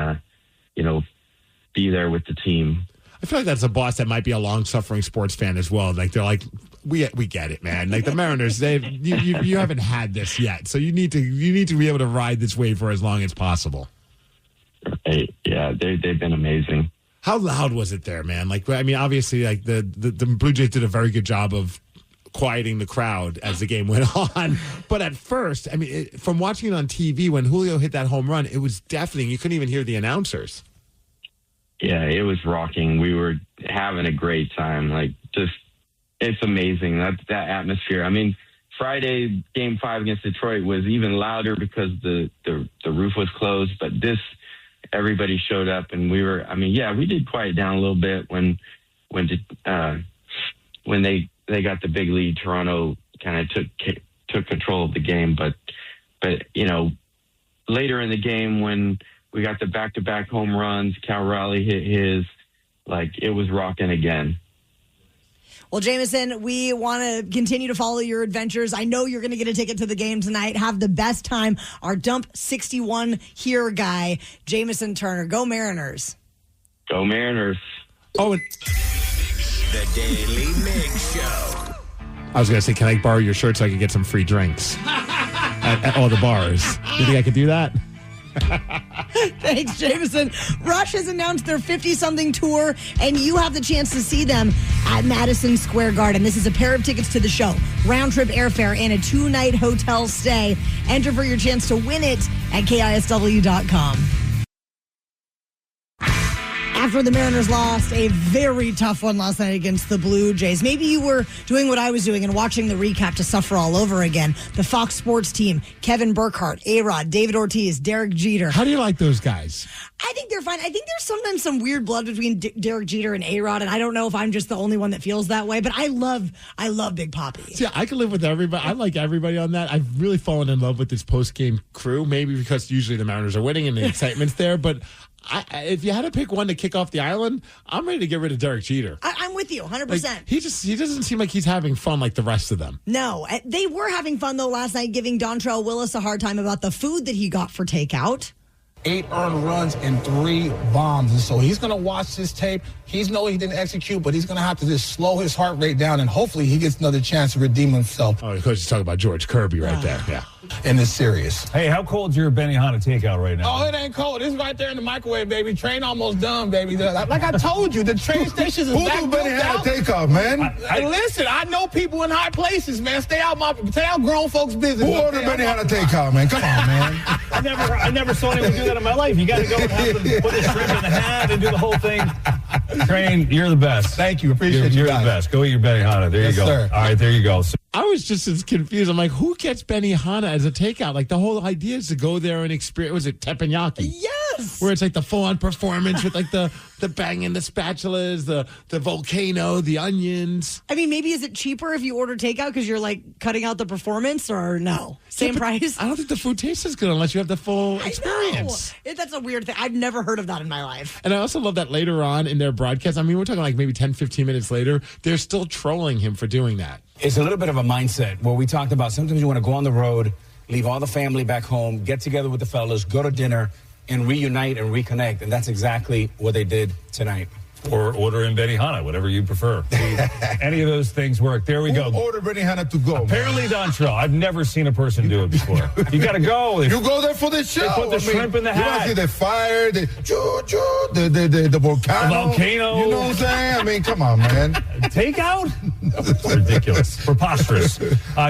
be there with the team. I feel like that's a boss that might be a long-suffering sports fan as well. Like they're like, we get it, man. Like the Mariners, you haven't had this yet, so you need to be able to ride this wave for as long as possible. Right. Yeah, they've been amazing. How loud was it there, man? Like, I mean, obviously, like the Blue Jays did a very good job of quieting the crowd as the game went on. But at first, I mean, from watching it on TV, when Julio hit that home run, it was deafening. You couldn't even hear the announcers. Yeah, it was rocking. We were having a great time. Like, just, it's amazing, that atmosphere. I mean, Friday, Game 5 against Detroit was even louder because the roof was closed. But this, everybody showed up, and we did quiet down a little bit when they got the big lead. Toronto kind of took control of the game. But later in the game when we got the back-to-back home runs, Cal Raleigh hit his, like, it was rocking again. Well, Jameson, we want to continue to follow your adventures. I know you're going to get a ticket to the game tonight. Have the best time. Our Dump 61 here guy, Jameson Turner. Go Mariners. Go Mariners. Oh, The Daily Migs Show. I was going to say, can I borrow your shirt so I can get some free drinks at all the bars? You think I could do that? Thanks, Jameson. Rush has announced their 50-something tour, and you have the chance to see them at Madison Square Garden. This is a pair of tickets to the show, round-trip airfare, and a 2-night hotel stay. Enter for your chance to win it at KISW.com. After the Mariners lost a very tough one last night against the Blue Jays, maybe you were doing what I was doing and watching the recap to suffer all over again. The Fox Sports team, Kevin Burkhardt, A-Rod, David Ortiz, Derek Jeter. How do you like those guys? I think they're fine. I think there's sometimes some weird blood between Derek Jeter and A-Rod, and I don't know if I'm just the only one that feels that way, but I love Big Papi. See, I can live with everybody. I like everybody on that. I've really fallen in love with this post-game crew, maybe because usually the Mariners are winning and the excitement's there, but if you had to pick one to kick off the island, I'm ready to get rid of Derek Jeter. I'm with you, 100%. Like, he doesn't seem like he's having fun like the rest of them. No, they were having fun, though, last night, giving Dontrell Willis a hard time about the food that he got for takeout. 8 earned runs and 3 bombs. And so he's going to watch this tape. He's know he didn't execute, but he's going to have to just slow his heart rate down, and hopefully he gets another chance to redeem himself. Oh, of course, you're talking about George Kirby right there. Yeah. And it's serious. Hey, how cold's your Benihana takeout right now? Oh, it ain't cold. It's right there in the microwave, baby. Train almost done, baby. Like I told you, the train stations is back built out. Takeoff, man. Listen, I know people in high places, man. Stay out grown folks' business. Who ordered Benihana takeout, man? Come on, man. I never saw anyone do that in my life. You got to go and have them put the shrimp in the hat and do the whole thing. Train, you're the best. Thank you. Appreciate you. You're the best. Go eat your Benihana. There you go. Sir. All right, there you go. So, I was just as confused. I'm like, who gets Benihana as a takeout? Like, the whole idea is to go there and experience, was it teppanyaki? Yes! Where it's like the full-on performance with like the banging, the spatulas, the volcano, the onions. I mean, maybe is it cheaper if you order takeout because you're like cutting out the performance, or no? Same price? I don't think the food tastes as good unless you have the full experience. That's a weird thing. I've never heard of that in my life. And I also love that later on in their broadcast, I mean, we're talking like maybe 10, 15 minutes later, they're still trolling him for doing that. It's a little bit of a mindset where we talked about sometimes you want to go on the road, leave all the family back home, get together with the fellas, go to dinner, and reunite and reconnect. And that's exactly what they did tonight. or order in Benihana, whatever you prefer. Any of those things work. There we go. Order Benihana to go. Apparently, Dontrell, I've never seen a person do it before. You got to go. You go there for the show. They put the shrimp in the hat. You want to see the fire, the the volcano. The volcano. You know what I'm saying? I mean, come on, man. Takeout? Ridiculous. Preposterous.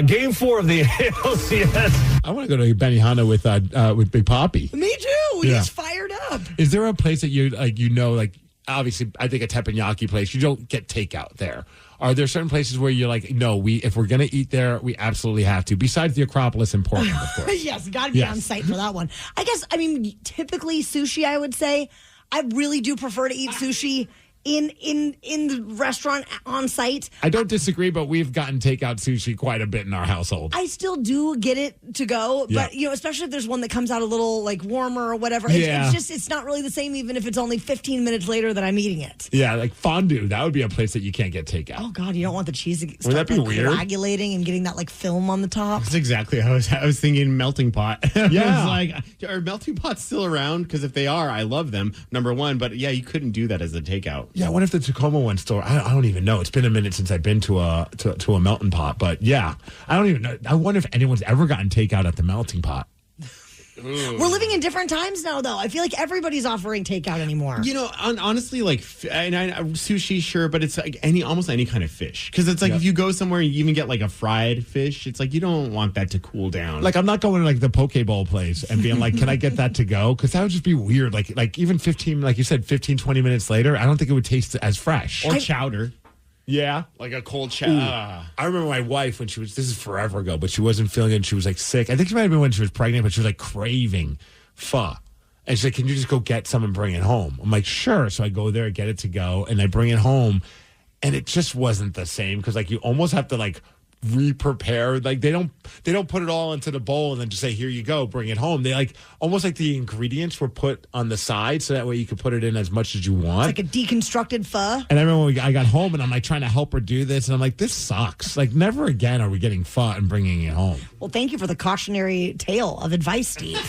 Game 4 of the ALCS. I want to go to Benihana with Big Papi. Me too. Yeah. He's fired up. Is there a place that you like, obviously, I think a teppanyaki place, you don't get takeout there. Are there certain places where you're like, no, if we're going to eat there, we absolutely have to, besides the Acropolis in Portland, of course? Yes, got to be on site for that one. I guess, typically sushi, I would say. I really do prefer to eat sushi in the restaurant on site. I don't disagree, but we've gotten takeout sushi quite a bit in our household. I still do get it to go, but especially if there's one that comes out a little like warmer or whatever. It's not really the same, even if it's only 15 minutes later that I'm eating it. Yeah, like fondue, that would be a place that you can't get takeout. Oh God, you don't want the cheese to Would start that be weird? coagulating and getting that like film on the top. That's exactly how I was thinking melting pot. Yeah. I was like, are melting pots still around? Because if they are, I love them, number one. But yeah, you couldn't do that as a takeout. Yeah, what if the Tacoma one's still? I don't even know. It's been a minute since I've been to a melting pot, but yeah, I don't even know. I wonder if anyone's ever gotten takeout at the melting pot. We're living in different times now, though. I feel like everybody's offering takeout anymore. You know, honestly, like sushi, sure, but it's like almost any kind of fish. Because it's like if you go somewhere and you even get like a fried fish, it's like you don't want that to cool down. Like I'm not going to like the poke bowl place and being like, can I get that to go? Because that would just be weird. Like even 15, like you said, 15, 20 minutes later, I don't think it would taste as fresh. Or chowder. Yeah. Like a cold chowder. I remember my wife when this is forever ago, but she wasn't feeling it and she was like sick. I think it might have been when she was pregnant, but she was like craving pho. And she's like, can you just go get some and bring it home? I'm like, sure. So I go there, get it to go, and I bring it home. And it just wasn't the same because like you almost have to like re-prepare. Like they don't put it all into the bowl and then just say, here you go, bring it home. They like almost like the ingredients were put on the side so that way you could put it in as much as you want. It's like a deconstructed pho. And I remember when I got home and I'm like trying to help her do this and I'm like, this sucks. Like never again are we getting pho and bringing it home. Well, thank you for the cautionary tale of advice, Steve.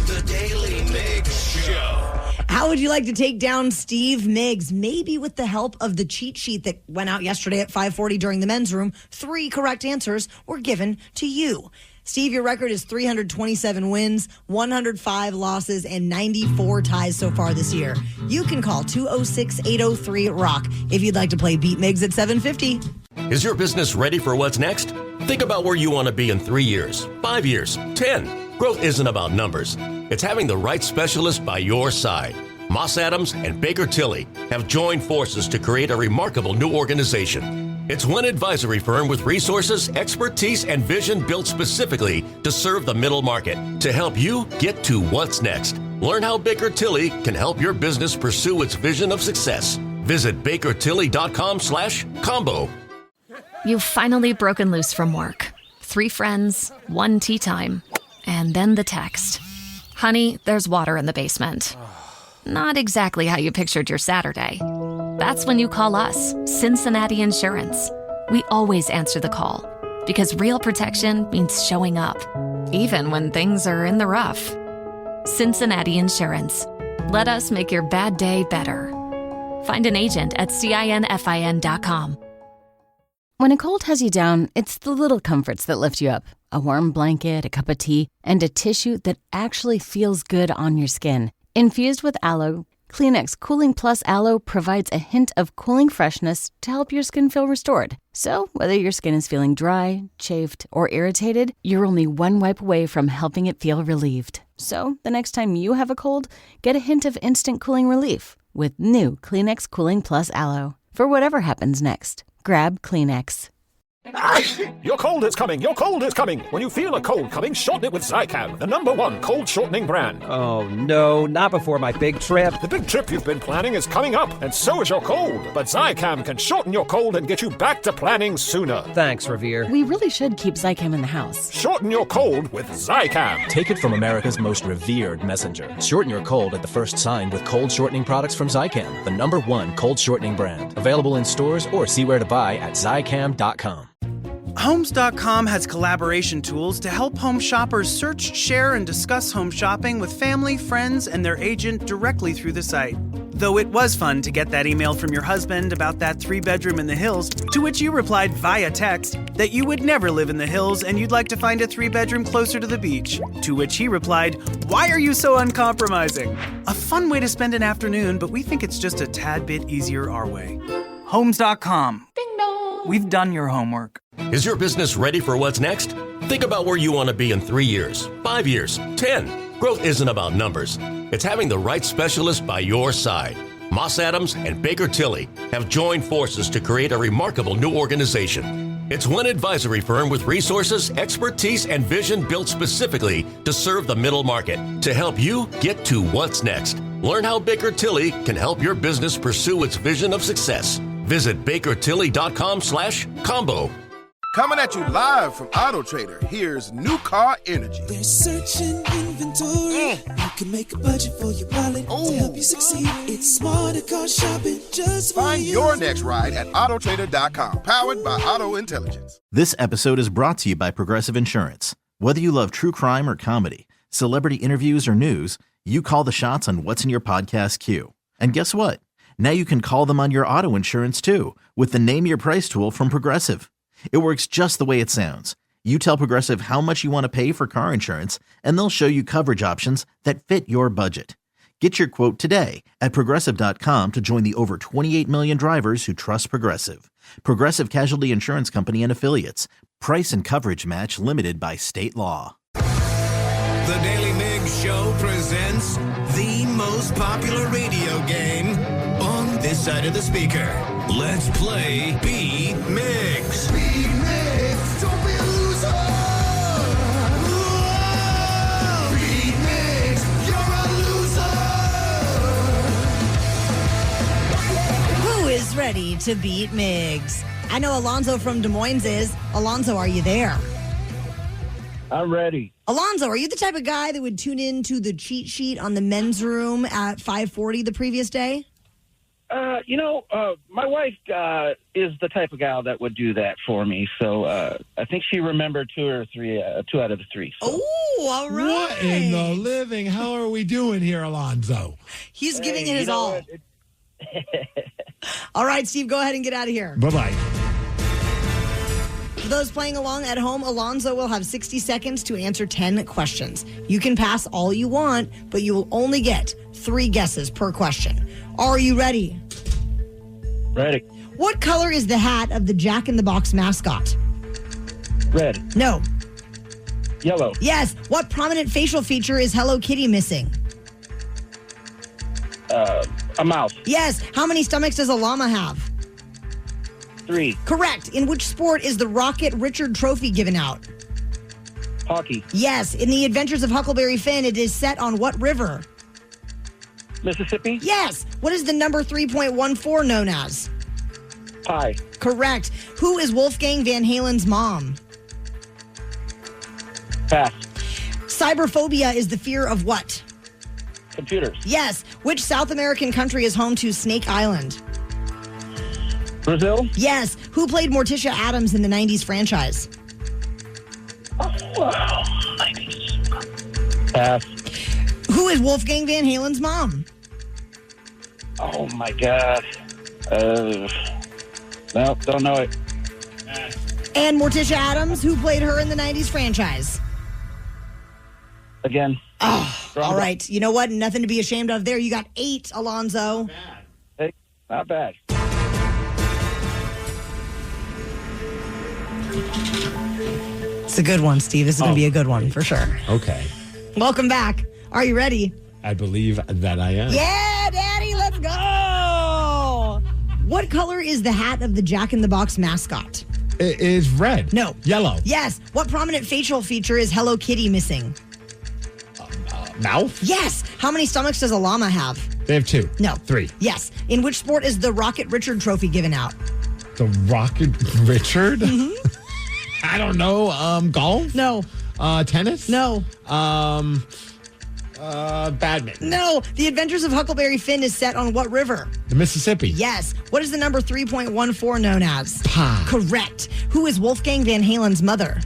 The Daily Migs Show. How would you like to take down Steve Migs? Maybe with the help of the cheat sheet that went out yesterday at 5:40 during the men's room. 3 correct answers were given to you. Steve, your record is 327 wins, 105 losses, and 94 ties so far this year. You can call 206-803-ROCK if you'd like to play Beat Migs at 750. Is your business ready for what's next? Think about where you want to be in 3 years, 5 years, 10. Growth isn't about numbers. It's having the right specialist by your side. Moss Adams and Baker Tilly have joined forces to create a remarkable new organization. It's one advisory firm with resources, expertise, and vision built specifically to serve the middle market to help you get to what's next. Learn how Baker Tilly can help your business pursue its vision of success. Visit bakertilly.com/combo. You've finally broken loose from work. 3 friends, 1 tea time, and then the text. Honey, there's water in the basement. Not exactly how you pictured your Saturday. That's when you call us, Cincinnati Insurance. We always answer the call because real protection means showing up, even when things are in the rough. Cincinnati Insurance. Let us make your bad day better. Find an agent at CINFIN.com. When a cold has you down, it's the little comforts that lift you up. A warm blanket, a cup of tea, and a tissue that actually feels good on your skin. Infused with aloe, Kleenex Cooling Plus Aloe provides a hint of cooling freshness to help your skin feel restored. So, whether your skin is feeling dry, chafed, or irritated, you're only one wipe away from helping it feel relieved. So, the next time you have a cold, get a hint of instant cooling relief with new Kleenex Cooling Plus Aloe. For whatever happens next, grab Kleenex. Your cold is coming. Your cold is coming. When you feel a cold coming, shorten it with Zicam, the #1 cold shortening brand. Oh, no, not before my big trip. The big trip you've been planning is coming up, and so is your cold. But Zicam can shorten your cold and get you back to planning sooner. Thanks, Revere. We really should keep Zicam in the house. Shorten your cold with Zicam. Take it from America's most revered messenger. Shorten your cold at the first sign with cold shortening products from Zicam, the #1 cold shortening brand. Available in stores or see where to buy at Zicam.com. Homes.com has collaboration tools to help home shoppers search, share, and discuss home shopping with family, friends, and their agent directly through the site. Though it was fun to get that email from your husband about that 3-bedroom in the hills, to which you replied via text that you would never live in the hills and you'd like to find a 3-bedroom closer to the beach. To which he replied, "Why are you so uncompromising?" A fun way to spend an afternoon, but we think it's just a tad bit easier our way. Homes.com. Ding dong. We've done your homework. Is your business ready for what's next? Think about where you want to be in 3 years, 5 years, 10. Growth isn't about numbers. It's having the right specialist by your side. Moss Adams and Baker Tilly have joined forces to create a remarkable new organization. It's one advisory firm with resources, expertise, and vision built specifically to serve the middle market to help you get to what's next. Learn how Baker Tilly can help your business pursue its vision of success. Visit bakertilly.com/combo. Coming at you live from Auto Trader, here's New Car Energy. They're searching inventory. You can make a budget for your wallet to help you succeed. It's smarter car shopping just for Find you. your next ride at autotrader.com, powered by Auto Intelligence. This episode is brought to you by Progressive Insurance. Whether you love true crime or comedy, celebrity interviews or news, you call the shots on what's in your podcast queue. And guess what? Now you can call them on your auto insurance too with the Name Your Price tool from Progressive. It works just the way it sounds. You tell Progressive how much you want to pay for car insurance, and they'll show you coverage options that fit your budget. Get your quote today at Progressive.com to join the over 28 million drivers who trust Progressive. Progressive Casualty Insurance Company and Affiliates. Price and coverage match limited by state law. The Daly Migs Show presents the most popular radio game on this side of the speaker. Let's play Beat Migs. Beat Migs, don't be a loser. Whoa. Beat Migs, you're a loser. Who is ready to beat Migs? I know Alonzo from Des Moines is. Alonzo, are you there? I'm ready. Alonzo, are you the type of guy that would tune in to the cheat sheet on the men's room at 5:40 the previous day? My wife is the type of gal that would do that for me. So I think she remembered two out of the three. So. Oh, all right. What in the living? How are we doing here, Alonzo? He's giving it his all. All right, Steve, go ahead and get out of here. Bye-bye. For those playing along at home, Alonzo will have 60 seconds to answer 10 questions. You can pass all you want, but you will only get 3 guesses per question. Are you ready? Ready. What color is the hat of the Jack in the Box mascot? Red. No. Yellow. Yes. What prominent facial feature is Hello Kitty missing? A mouse. Yes. How many stomachs does a llama have? 3. Correct. In which sport is the Rocket Richard Trophy given out? Hockey. Yes. In The Adventures of Huckleberry Finn, it is set on what river? Mississippi. Yes. What is the number 3.14 known as? Pi. Correct. Who is Wolfgang Van Halen's mom? Pass. Cyberphobia is the fear of what? Computers. Yes. Which South American country is home to Snake Island? Brazil. Yes. Who played Morticia Addams in the 90s franchise? Wow. 90s. Pass. Who is Wolfgang Van Halen's mom? Oh, my God. No, don't know it. And Morticia Addams, who played her in the 90s franchise? Again. Oh. All right. You know what? Nothing to be ashamed of there. You got 8, Alonzo. Hey, not bad. It's a good one, Steve. This is going to be a good one for sure. Okay. Welcome back. Are you ready? I believe that I am. Yeah, Daddy, let's go. What color is the hat of the Jack in the Box mascot? It is red. No. Yellow. Yes. What prominent facial feature is Hello Kitty missing? Mouth? Yes. How many stomachs does a llama have? They have 2. No. 3. Yes. In which sport is the Rocket Richard Trophy given out? The Rocket Richard? Mm-hmm. I don't know. Golf? No. Tennis? No. Badminton? No. The Adventures of Huckleberry Finn is set on what river? The Mississippi? Yes. What is the number 3.14 known as? Pi. Correct. Who is Wolfgang Van Halen's mother?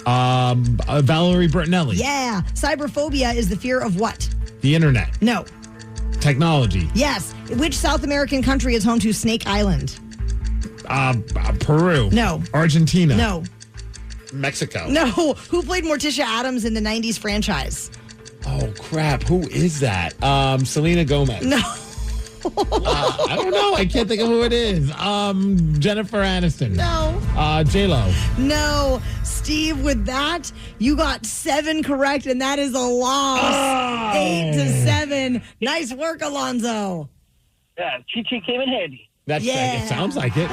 Valerie Bertinelli? Yeah. Cyberphobia is the fear of what? The internet? No. Technology? Yes. Which South American country is home to Snake Island? Peru? No. Argentina? No. Mexico? No. Who played Morticia Addams in the 90s franchise? Oh, crap. Who is that? Selena Gomez? No. I don't know. I can't think of who it is. Jennifer Aniston? No. J-Lo? No. Steve, with that, you got 7 correct, and that is a loss. 8-7. Nice work, Alonzo. Yeah, cheat sheet came in handy. It sounds like it.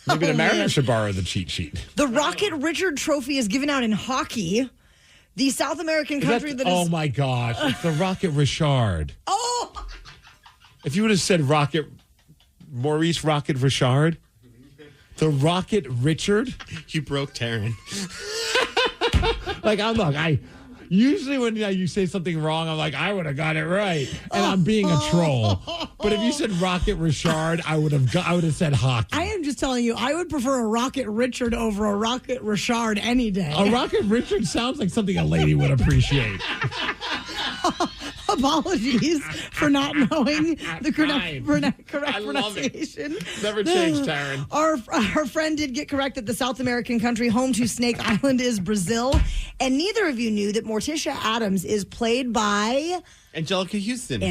Maybe the Mariners should borrow the cheat sheet. The Rocket Richard Trophy is given out in hockey. The South American country that is... Oh, my gosh. It's the Rocket Richard. Oh! If you would have said Maurice Rocket Richard, the Rocket Richard, you broke Taryn. Usually when you say something wrong, I'm like, I would have got it right, and I'm being a troll. But if you said Rocket Richard, I would have said hockey. I am just telling you, I would prefer a Rocket Richard over a Rocket Richard any day. A Rocket Richard sounds like something a lady would appreciate. Apologies for not knowing the correct pronunciation. Never change, Taryn. Our friend did get correct that the South American country home to Snake Island is Brazil. And neither of you knew that Morticia Addams is played by... Angelica Houston.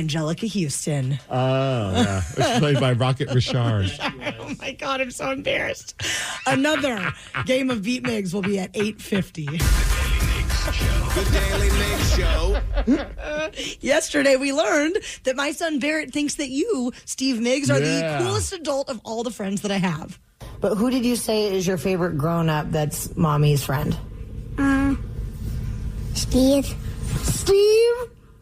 Oh, yeah. It's played by Rocket Richard. Oh, my God. I'm so embarrassed. Another game of Beat Migs will be at 8:50. The Daily Migs Show. Yesterday, we learned that my son Barrett thinks that you, Steve Migs, are the coolest adult of all the friends that I have. But who did you say is your favorite grown-up that's mommy's friend? Steve. Steve?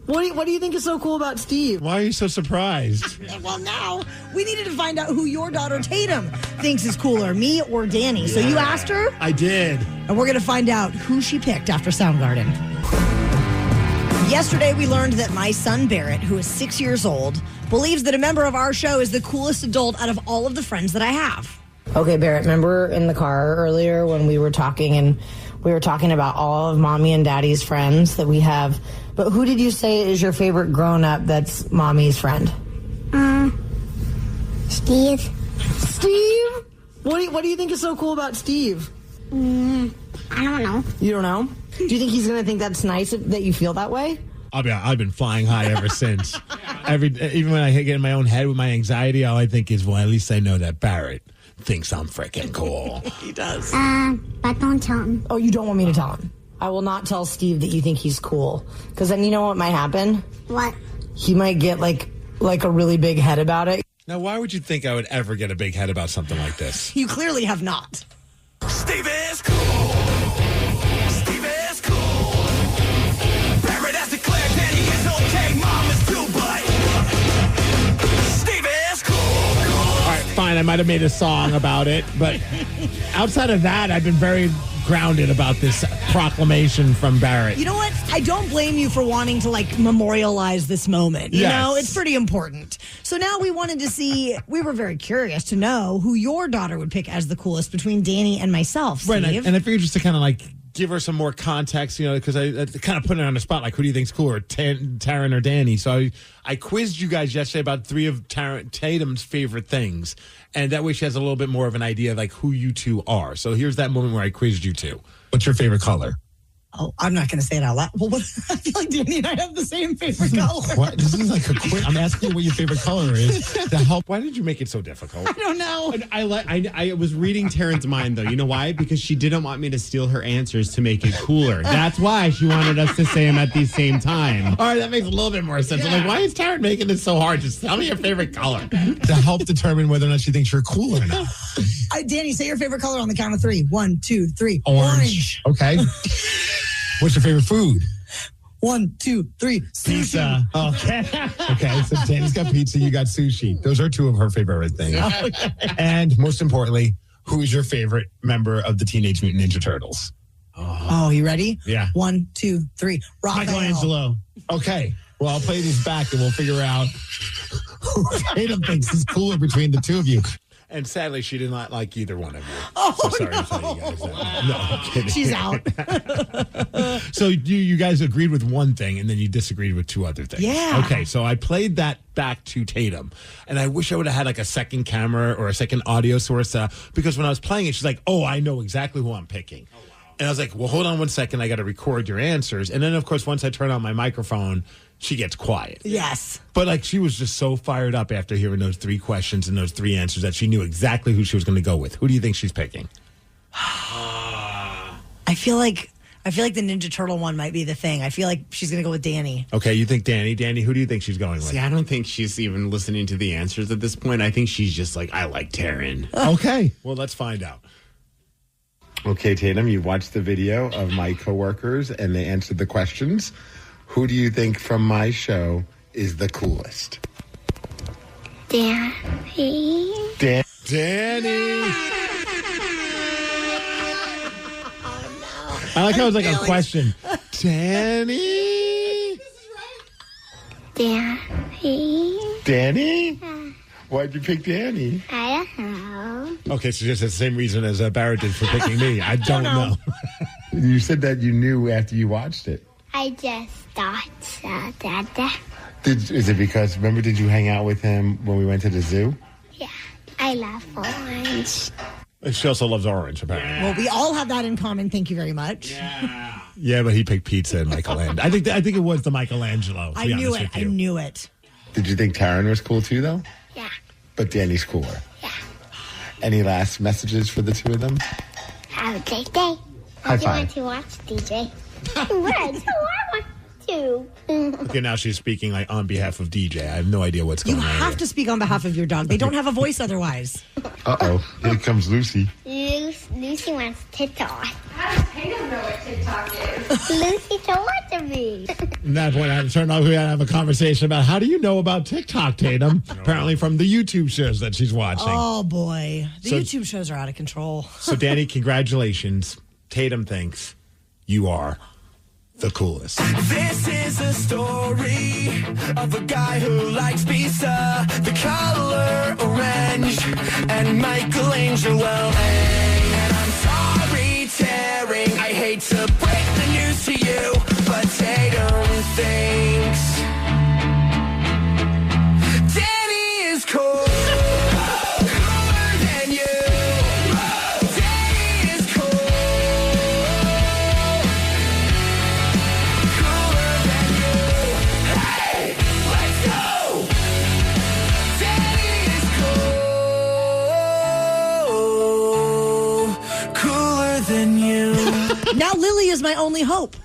What do you think is so cool about Steve? Why are you so surprised? Well, now we needed to find out who your daughter Tatum thinks is cooler, me or Danny. So you asked her? I did. And we're going to find out who she picked after Soundgarden. Yesterday, we learned that my son Barrett, who is 6 years old, believes that a member of our show is the coolest adult out of all of the friends that I have. Okay, Barrett, remember in the car earlier when we were talking and we were talking about all of Mommy and Daddy's friends that we have, but who did you say is your favorite grown-up that's Mommy's friend? Steve. Steve? What do you think is so cool about Steve? I don't know. You don't know? Do you think he's going to think that's nice that you feel that way? I've been flying high ever since. Even when I get in my own head with my anxiety, all I think is, well, at least I know that Barrett thinks I'm freaking cool. He does. But don't tell him. Oh, you don't want me to tell him? I will not tell Steve that you think he's cool. Because then you know what might happen? What? He might get like a really big head about it. Now, why would you think I would ever get a big head about something like this? You clearly have not. Steve is cool. Steve is cool. Barrett has declared that he is okay. Mom is too, but Steve is cool. All right, fine. I might have made a song about it, but outside of that, I've been very grounded about this proclamation from Barrett. You know what? I don't blame you for wanting to memorialize this moment. You know, it's pretty important. So now we wanted to see, we were very curious to know who your daughter would pick as the coolest between Danny and myself, Steve. Right, and I figured just to kind of give her some more context, because I kind of put her on the spot, who do you think's cooler, Taryn or Danny? So I quizzed you guys yesterday about 3 of Tatum's favorite things, and that way she has a little bit more of an idea of who you two are. So here's that moment where I quizzed you two. What's your favorite color? Oh, I'm not going to say it out loud. Well, I feel like Danny and I have the same favorite color. What? This is like a quiz. I'm asking you what your favorite color is to help. Why did you make it so difficult? I don't know. I was reading Taryn's mind, though. You know why? Because she didn't want me to steal her answers to make it cooler. That's why she wanted us to say them at the same time. All right, that makes a little bit more sense. I'm like, why is Taryn making this so hard? Just tell me your favorite color to help determine whether or not she thinks you're cool or not. Danny, say your favorite color on the count of 3. 1, 2, 3. Orange. Okay. What's your favorite food? 1, 2, 3. Pizza. Okay. Okay. So Danny's got pizza. You got sushi. Those are 2 of her favorite things. Okay. And most importantly, who is your favorite member of the Teenage Mutant Ninja Turtles? Oh, you ready? Yeah. 1, 2, 3. Michelangelo. Okay. Well, I'll play these back and we'll figure out who Tatum thinks is cooler between the 2 of you. And sadly, she did not like either one of you. Oh, so sorry to tell you guys that. No, I'm kidding. She's out. So you guys agreed with one thing and then you disagreed with 2 other things. Yeah. Okay, so I played that back to Tatum. And I wish I would have had like a second camera or a second audio source because when I was playing it, she's like, oh, I know exactly who I'm picking. Oh, wow. And I was like, well, hold on one second. I got to record your answers. And then, of course, once I turn on my microphone, she gets quiet. Yes. But like she was just so fired up after hearing those 3 questions and those 3 answers that she knew exactly who she was going to go with. Who do you think she's picking? I feel like the Ninja Turtle one might be the thing. I feel like she's going to go with Danny. Okay, you think Danny. Danny, who do you think she's going with? See, I don't think she's even listening to the answers at this point. I think she's just like, I like Taryn. Okay, well, let's find out. Okay, Tatum, you watched the video of my coworkers and they answered the questions. Who do you think from my show is the coolest? Danny. Danny. I like how it was like a question. Danny. Danny. Danny? Why'd you pick Danny? I don't know. Okay, so just the same reason as Barrett did for picking me. I don't know. You said that you knew after you watched it. I just thought so, Dada. Is it because, remember, did you hang out with him when we went to the zoo? Yeah, I love orange. And she also loves orange, apparently. Well, we all have that in common. Thank you very much. Yeah, but he picked pizza and Michelangelo. I think it was the Michelangelo. I knew it. I knew it. Did you think Taryn was cool too, though? Yeah. But Danny's cooler. Yeah. Any last messages for the 2 of them? Have a great day. High Do you want five. to watch DJ? What? I want to. Okay, now she's speaking like on behalf of DJ. I have no idea what's going You on. have to speak on behalf of your dog. They don't have a voice otherwise. Uh-oh. Here comes Lucy. Lucy wants TikTok. How does Tatum know what TikTok is? Lucy told it to me. At that point, I had to turn off. We had to have a conversation about how do you know about TikTok, Tatum? Apparently from the YouTube shows that she's watching. Oh, boy. The So- YouTube shows are out of control. So, Danny, congratulations. Tatum thinks you are the coolest. This is a story of a guy who likes pizza, the color orange, and Michelangelo. And I'm sorry, Terry, I hate to break the news to you, but Tatum thinks Danny is cool. Cooler than you. Danny is cool. Now Lily is my only hope.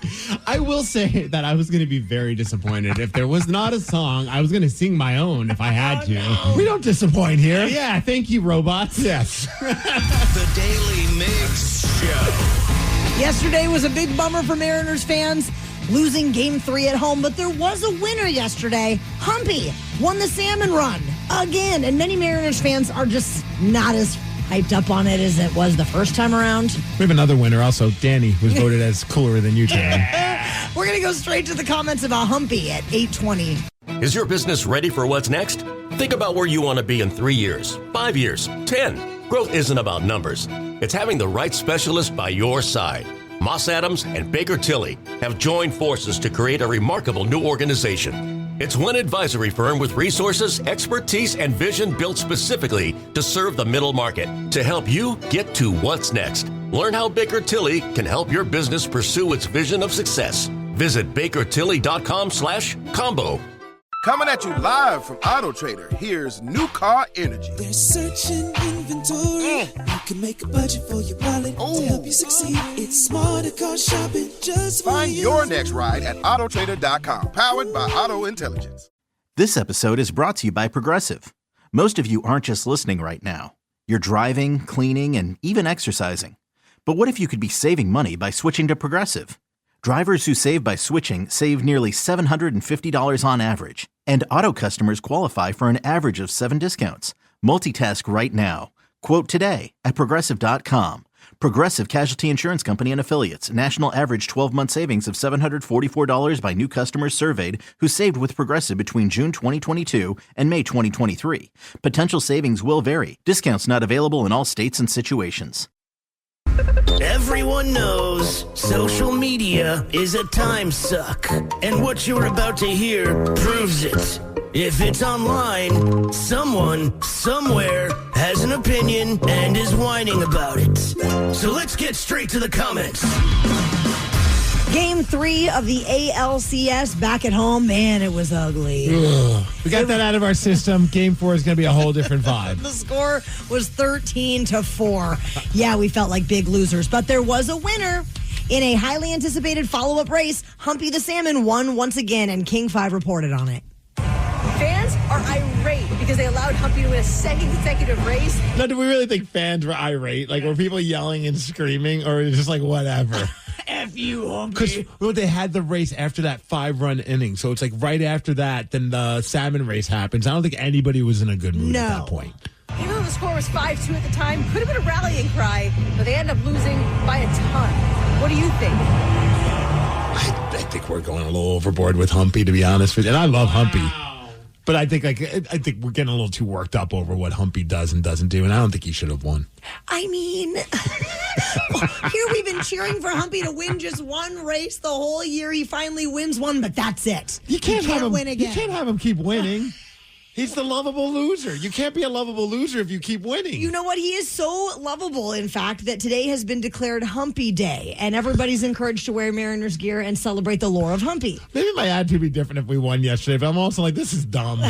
I will say that I was going to be very disappointed. If there was not a song, I was going to sing my own if I had to. No. We don't disappoint here. Yeah, thank you, robots. Yes. The Daly Migs Show. Yesterday was a big bummer for Mariners fans, losing Game 3 at home, but there was a winner yesterday. Humpy won the Salmon Run again, and many Mariners fans are just not as hyped up on it as it was the first time around. We have another winner also. Danny was voted as cooler than you, Taryn. We're going to go straight to the comments about Humpy at 8:20. Is your business ready for what's next? Think about where you want to be in 3 years, 5 years, 10. Growth isn't about numbers. It's having the right specialist by your side. Moss Adams and Baker Tilly have joined forces to create a remarkable new organization. It's one advisory firm with resources, expertise, and vision built specifically to serve the middle market to help you get to what's next. Learn how Baker Tilly can help your business pursue its vision of success. Visit bakertilly.com/combo. Coming at you live from Auto Trader, here's New Car Energy. There's searching inventory. You can make a budget for your wallet to help you succeed. It's smarter car shopping just for Find you. your next ride at autotrader.com, powered by Auto Intelligence. This episode is brought to you by Progressive. Most of you aren't just listening right now. You're driving, cleaning, and even exercising. But what if you could be saving money by switching to Progressive? Drivers who save by switching save nearly $750 on average. And auto customers qualify for an average of 7 discounts. Multitask right now. Quote today at Progressive.com. Progressive Casualty Insurance Company and Affiliates. National average 12-month savings of $744 by new customers surveyed who saved with Progressive between June 2022 and May 2023. Potential savings will vary. Discounts not available in all states and situations. Everyone knows social media is a time suck, and what you're about to hear proves it. If it's online, someone, somewhere, has an opinion and is whining about it. So let's get straight to the comments. Game 3 of the ALCS back at home. Man, it was ugly. Ugh. We got that out of our system. Game 4 is going to be a whole different vibe. The score was 13-4. Yeah, we felt like big losers, but there was a winner. In a highly anticipated follow-up race, Humpy the Salmon won once again, and King 5 reported on it. Fans are irate because they allowed Humpy to win a second consecutive race. Now, do we really think fans were irate? Like, were people yelling and screaming, or just like, whatever? F you, Humpy. Because they had the race after that 5-run inning. So it's like right after that, then the salmon race happens. I don't think anybody was in a good mood at that point. Even though the score was 5-2 at the time, could have been a rallying cry, but they end up losing by a ton. What do you think? I think we're going a little overboard with Humpy, to be honest with you. And I love Humpy. But I think we're getting a little too worked up over what Humpy does and doesn't do, and I don't think he should have won. I mean, here we've been cheering for Humpy to win just one race the whole year. He finally wins one, but that's it. You can't have him win again. You can't have him keep winning. He's the lovable loser. You can't be a lovable loser if you keep winning. You know what? He is so lovable, in fact, that today has been declared Humpy Day, and everybody's encouraged to wear Mariners gear and celebrate the lore of Humpy. Maybe my attitude would be different if we won yesterday, but I'm also like, this is dumb.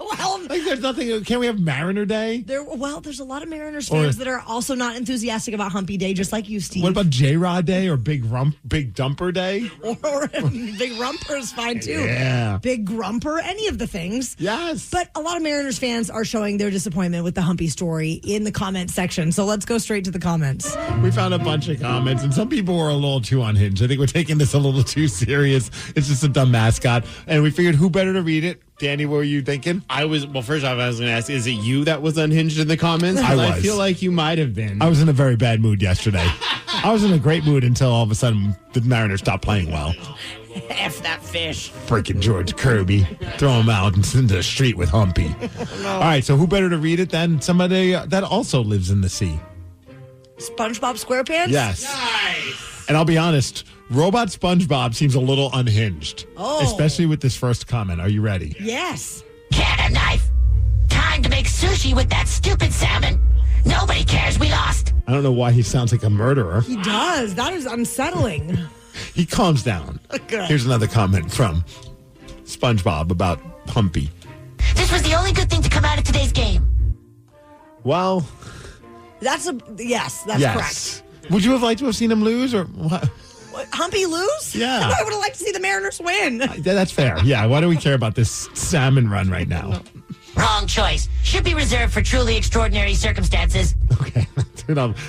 Well, like, there's nothing. Can't we have Mariner Day? There's a lot of Mariners fans that are also not enthusiastic about Humpy Day, just like you, Steve. What about J-Rod Day or Big Dumper Day? Or Big Rumper is fine too. Yeah. Big Grumper, any of the things. Yes. But a lot of Mariners fans are showing their disappointment with the Humpy story in the comment section. So let's go straight to the comments. We found a bunch of comments, and some people were a little too unhinged. I think we're taking this a little too serious. It's just a dumb mascot. And we figured who better to read it? Danny, what were you thinking? First off, I was going to ask, is it you that was unhinged in the comments? I was. I feel like you might have been. I was in a very bad mood yesterday. I was in a great mood until all of a sudden the Mariners stopped playing well. F that fish. Freaking George Kirby. Throw him out into the street with Humpy. No. All right, so who better to read it than somebody that also lives in the sea? SpongeBob SquarePants? Yes. Nice. And I'll be honest, Robot SpongeBob seems a little unhinged. Oh. Especially with this first comment. Are you ready? Yes. Get a knife. Time to make sushi with that stupid salmon. Nobody cares we lost. I don't know why he sounds like a murderer. He does. That is unsettling. He calms down. Good. Here's another comment from SpongeBob about Humpy. This was the only good thing to come out of today's game. Well, that's correct. Would you have liked to have seen him lose or what? Humpy lose? Yeah. I would have liked to see the Mariners win. That's fair. Yeah. Why do we care about this salmon run right now? Wrong choice. Should be reserved for truly extraordinary circumstances. Okay.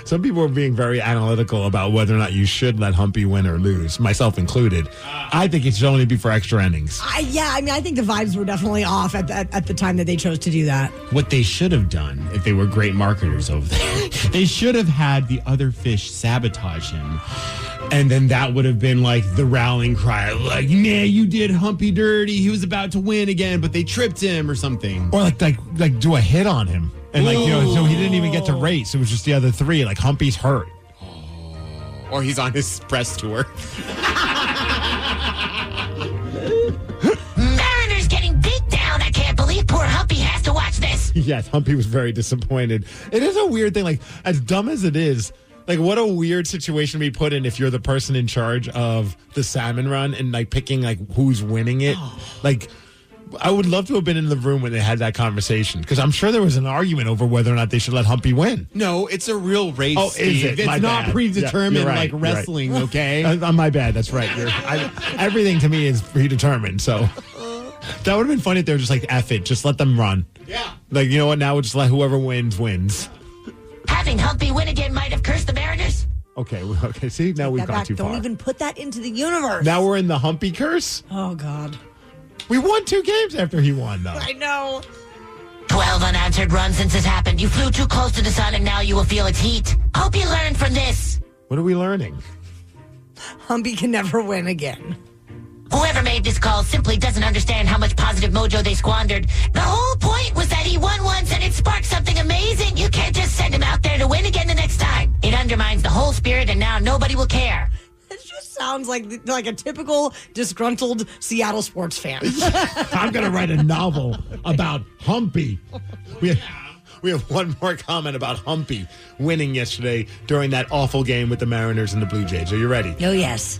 Some people are being very analytical about whether or not you should let Humpy win or lose, myself included. I think it should only be for extra innings. I think the vibes were definitely off at the time that they chose to do that. What they should have done, if they were great marketers over there, they should have had the other fish sabotage him. And then that would have been like the rallying cry, like, "Man, you did Humpy dirty. He was about to win again, but they tripped him," or something. Or like do a hit on him, and so he didn't even get to race. It was just the other three. Like Humpy's hurt, or he's on his press tour. Mariners getting beat down. I can't believe poor Humpy has to watch this. Yes, Humpy was very disappointed. It is a weird thing. Like as dumb as it is. Like, what a weird situation to be put in if you're the person in charge of the salmon run and, like, picking, like, who's winning it. Like, I would love to have been in the room when they had that conversation because I'm sure there was an argument over whether or not they should let Humpy win. No, it's a real race. Oh, is it? It's My not bad. predetermined Yeah, like wrestling, right. okay? My bad. That's right. Everything to me is predetermined, so... That would have been funny if they were just like, F it, just let them run. Yeah. Like, you know what, now we'll just let whoever wins. Having Humpy win again might have cursed the Mariners. Okay, see, now we've gone too Don't far. even put that into the universe. Now we're in the Humpy curse? Oh, God. We won 2 games after he won, though. I know. 12 unanswered runs since this happened. You flew too close to the sun and now you will feel its heat. Hope you learned from this. What are we learning? Humpy can never win again. Whoever made this call simply doesn't understand how much positive mojo they squandered. The whole point was that he won once and it sparked something amazing. You can't just send him out there to win again the next time. It undermines the whole spirit and now nobody will care. It just sounds like a typical disgruntled Seattle sports fan. I'm going to write a novel about Humpy. We have one more comment about Humpy winning yesterday during that awful game with the Mariners and the Blue Jays. Are you ready? Oh, yes.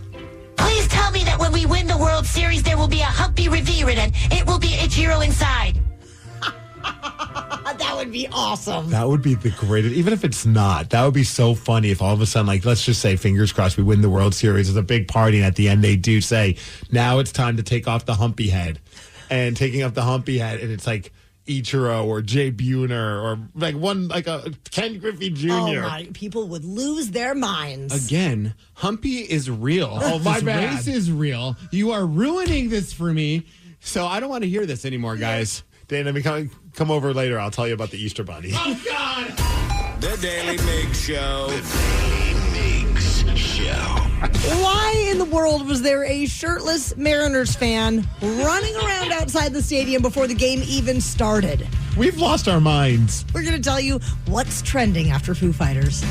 Please tell me that when we win the World Series, there will be a Humpy Revere and it will be Ichiro inside. That would be awesome. That would be the greatest. Even if it's not, that would be so funny if all of a sudden, like, let's just say, fingers crossed, we win the World Series. There's a big party, and at the end they do say, now it's time to take off the Humpy head. And taking off the Humpy head, and it's like Ichiro or Jay Buhner or like a Ken Griffey Jr. Oh, my. People would lose their minds. Again, Humpy is real. Oh, my this bad. race is real. You are ruining this for me, so I don't want to hear this anymore, guys. Dana, come over later. I'll tell you about the Easter Bunny. Oh, God! The Daily Migs Show. The Daily Migs Show. Why in the world was there a shirtless Mariners fan running around outside the stadium before the game even started? We've lost our minds. We're going to tell you what's trending after Foo Fighters.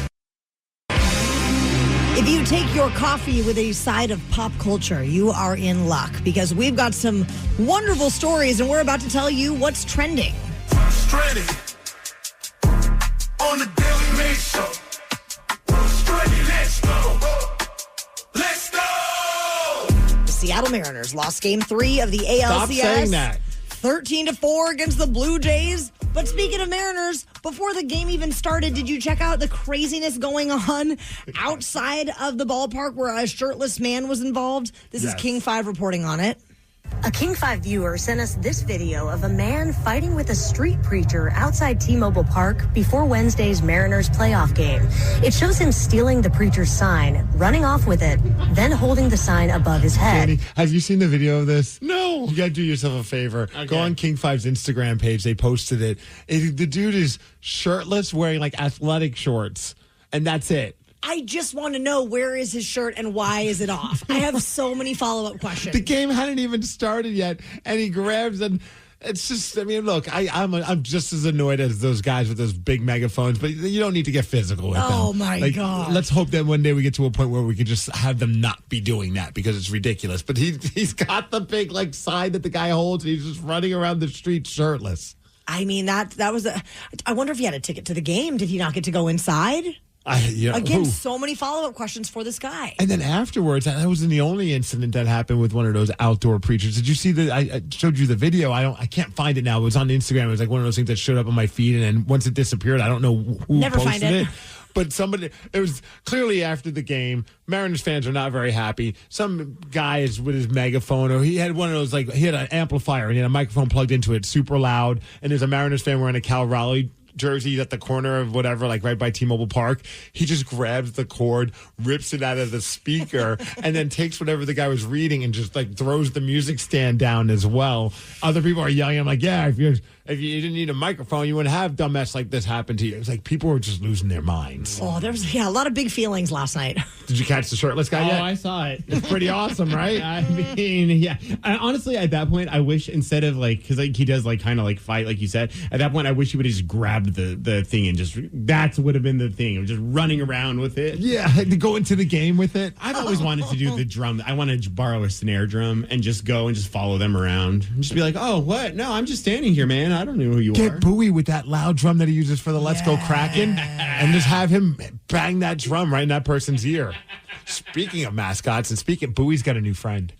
If you take your coffee with a side of pop culture, you are in luck because we've got some wonderful stories and we're about to tell you what's trending. Stranded on the Daily Migs Show. Stranded, let's go. Let's go. The Seattle Mariners lost Game 3 of the ALCS. Stop saying that. 13-4 against the Blue Jays. But speaking of Mariners, before the game even started, did you check out the craziness going on outside of the ballpark where a shirtless man was involved? This is King 5 reporting on it. A King 5 viewer sent us this video of a man fighting with a street preacher outside T-Mobile Park before Wednesday's Mariners playoff game. It shows him stealing the preacher's sign, running off with it, then holding the sign above his head. Danny, have you seen the video of this? No. You got to do yourself a favor. Okay. Go on King 5's Instagram page. They posted it. The dude is shirtless, wearing like athletic shorts, and that's it. I just want to know, where is his shirt and why is it off? I have so many follow-up questions. The game hadn't even started yet, and he grabs and it's just, I mean, look, I'm just as annoyed as those guys with those big megaphones, but you don't need to get physical with them. Oh, my God. Let's hope that one day we get to a point where we can just have them not be doing that because it's ridiculous. But he's got the big, like, sign that the guy holds, and he's just running around the street shirtless. I mean, that was I wonder if he had a ticket to the game. Did he not get to go inside? Again, so many follow-up questions for this guy. And then afterwards, that wasn't the only incident that happened with one of those outdoor preachers. Did you see that? I showed you the video. I can't find it now. It was on Instagram. It was like one of those things that showed up on my feed, and then once it disappeared, I don't know who Never posted find it. But somebody, it was clearly after the game. Mariners fans are not very happy. Some guy is with his megaphone, or he had one of those, like, he had an amplifier and he had a microphone plugged into it, super loud. And there's a Mariners fan wearing a Cal Raleigh jersey at the corner of whatever, like right by T-Mobile Park. He just grabs the cord, rips it out of the speaker, and then takes whatever the guy was reading and just like throws the music stand down as well. Other people are yelling. I'm like, yeah, if you didn't need a microphone, you wouldn't have dumb mess like this happen to you. It's like people were just losing their minds. Oh, there was a lot of big feelings last night. Did you catch the shirtless guy yet? Oh, I saw it. It's pretty awesome, right? I mean, yeah. Honestly, at that point, I wish instead of like, because like he does like kind of like fight, like you said. At that point, I wish he would have just grabbed the thing and just that would have been the thing. It was just running around with it. Yeah, to go into the game with it. I've always wanted to do the drum. I want to borrow a snare drum and just go and just follow them around and just be like, oh, what? No, I'm just standing here, man. I don't know who you are. Get Bowie with that loud drum that he uses for the Let's Go Kraken and just have him bang that drum right in that person's ear. Speaking of mascots and Bowie's got a new friend.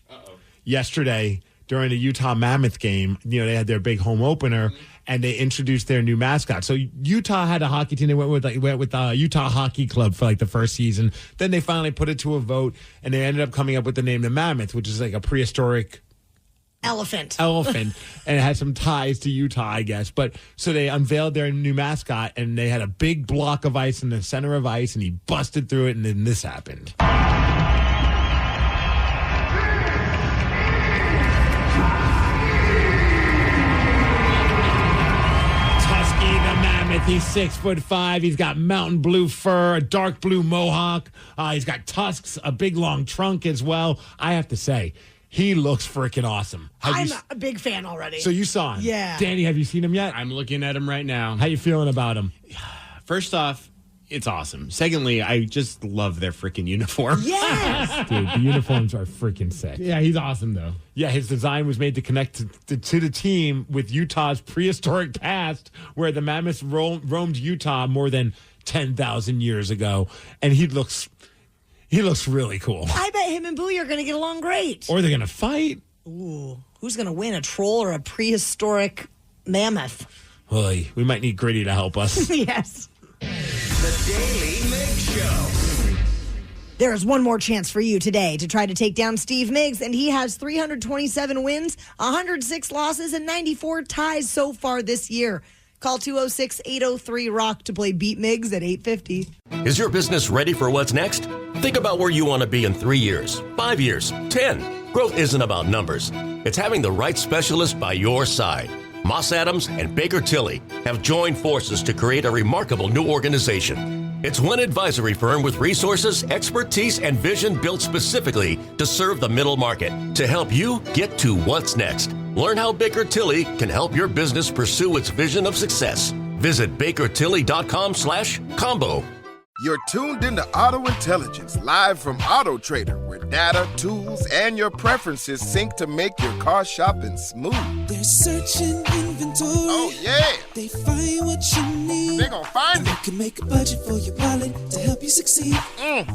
Yesterday, during the Utah Mammoth game, they had their big home opener and they introduced their new mascot. So Utah had a hockey team. They went with Utah Hockey Club for the first season. Then they finally put it to a vote and they ended up coming up with the name the Mammoth, which is like a prehistoric elephant, and it had some ties to Utah, I guess. But so they unveiled their new mascot, and they had a big block of ice in the center of ice, and he busted through it, and then this happened. Tusky the Mammoth, he's 6'5". He's got mountain blue fur, a dark blue mohawk. He's got tusks, a big long trunk as well. I have to say, he looks freaking awesome. I'm a big fan already. So you saw him? Yeah. Danny, have you seen him yet? I'm looking at him right now. How you feeling about him? First off, it's awesome. Secondly, I just love their freaking uniform. Yes! Dude, the uniforms are freaking sick. Yeah, he's awesome, though. Yeah, his design was made to connect to the team with Utah's prehistoric past, where the Mammoths roamed Utah more than 10,000 years ago. And he looks really cool. I bet him and Bowie are going to get along great. Or they're going to fight. Ooh, who's going to win, a troll or a prehistoric mammoth? Oy, we might need Gritty to help us. Yes. The Daly Migs Show. There is one more chance for you today to try to take down Steve Migs, and he has 327 wins, 106 losses, and 94 ties so far this year. Call 206-803-ROCK to play Beat Migs at 850. Is your business ready for what's next? Think about where you want to be in 3 years, 5 years, 10. Growth isn't about numbers. It's having the right specialist by your side. Moss Adams and Baker Tilly have joined forces to create a remarkable new organization. It's one advisory firm with resources, expertise, and vision built specifically to serve the middle market to help you get to what's next. Learn how Baker Tilly can help your business pursue its vision of success. Visit bakertilly.com/combo. You're tuned into Auto Intelligence, live from Auto Trader, where data, tools, and your preferences sync to make your car shopping smooth. They're searching inventory. Oh, yeah. They find what you need. They're gonna find They it. can make a budget for your wallet to help you succeed.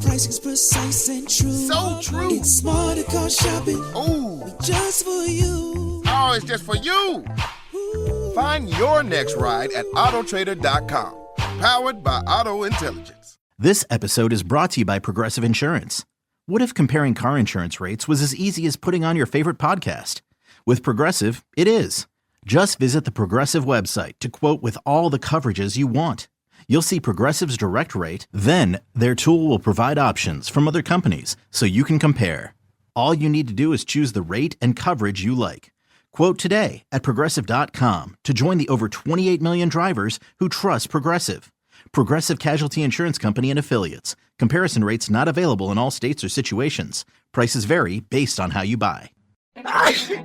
Pricing's precise and true. So true. It's smarter car shopping. Ooh. Just for you. Oh, it's just for you. Find your next ride at autotrader.com. Powered by Auto Intelligence. This episode is brought to you by Progressive Insurance. What if comparing car insurance rates was as easy as putting on your favorite podcast? With Progressive, it is. Just visit the Progressive website to quote with all the coverages you want. You'll see Progressive's direct rate, then their tool will provide options from other companies so you can compare. All you need to do is choose the rate and coverage you like. Quote today at Progressive.com to join the over 28 million drivers who trust Progressive. Progressive Casualty Insurance Company and Affiliates. Comparison rates not available in all states or situations. Prices vary based on how you buy.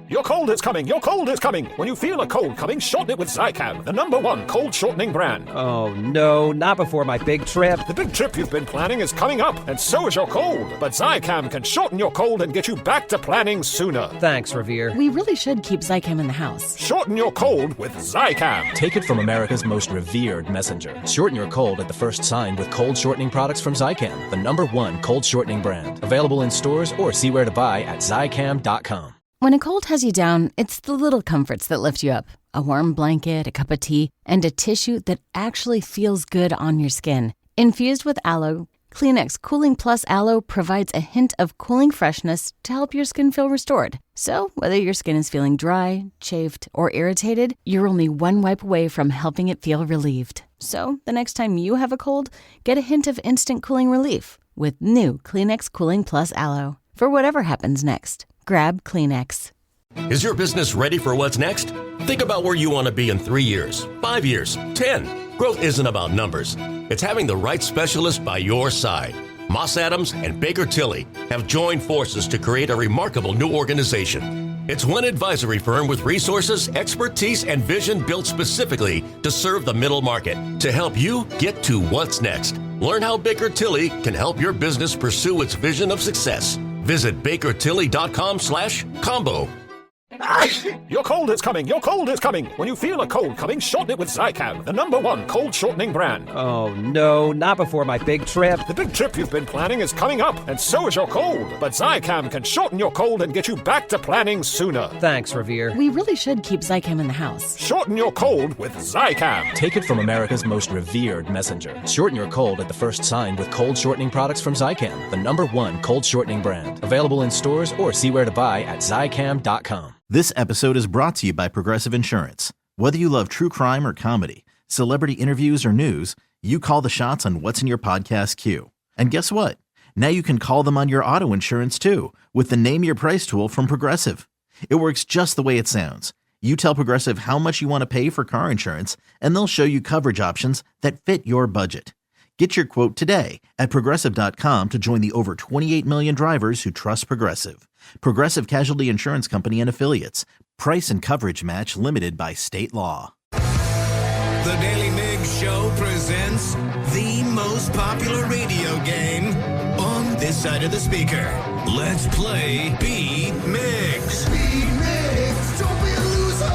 Your cold is coming. Your cold is coming. When you feel a cold coming, shorten it with Zycam, the #1 cold shortening brand. Oh, no, not before my big trip. The big trip you've been planning is coming up, and so is your cold. But Zycam can shorten your cold and get you back to planning sooner. Thanks, Revere. We really should keep Zycam in the house. Shorten your cold with Zycam. Take it from America's most revered messenger. Shorten your cold at the first sign with cold shortening products from Zycam, the #1 cold shortening brand. Available in stores or see where to buy at Zycam.com. When a cold has you down, it's the little comforts that lift you up. A warm blanket, a cup of tea, and a tissue that actually feels good on your skin. Infused with aloe, Kleenex Cooling Plus Aloe provides a hint of cooling freshness to help your skin feel restored. So, whether your skin is feeling dry, chafed, or irritated, you're only one wipe away from helping it feel relieved. So, the next time you have a cold, get a hint of instant cooling relief with new Kleenex Cooling Plus Aloe. For whatever happens next, grab Kleenex. Is your business ready for what's next? Think about where you want to be in 3 years, 5 years, 10. Growth isn't about numbers. It's having the right specialist by your side. Moss Adams and Baker Tilly have joined forces to create a remarkable new organization. It's one advisory firm with resources, expertise, and vision built specifically to serve the middle market to help you get to what's next. Learn how Baker Tilly can help your business pursue its vision of success. Visit bakertilly.com/combo. Your cold is coming. Your cold is coming. When you feel a cold coming, shorten it with Zycam, the #1 cold shortening brand. Oh, no, not before my big trip. The big trip you've been planning is coming up, and so is your cold. But Zycam can shorten your cold and get you back to planning sooner. Thanks, Revere. We really should keep Zycam in the house. Shorten your cold with Zycam. Take it from America's most revered messenger. Shorten your cold at the first sign with cold shortening products from Zycam, the #1 cold shortening brand. Available in stores or see where to buy at Zycam.com. This episode is brought to you by Progressive Insurance. Whether you love true crime or comedy, celebrity interviews or news, you call the shots on what's in your podcast queue. And guess what? Now you can call them on your auto insurance too with the Name Your Price tool from Progressive. It works just the way it sounds. You tell Progressive how much you want to pay for car insurance, and they'll show you coverage options that fit your budget. Get your quote today at Progressive.com to join the over 28 million drivers who trust Progressive. Progressive Casualty Insurance Company and Affiliates. Price and coverage match limited by state law. The Daily Migs Show presents the most popular radio game on this side of the speaker. Let's play Beat Migs. Beat Migs, don't be a loser.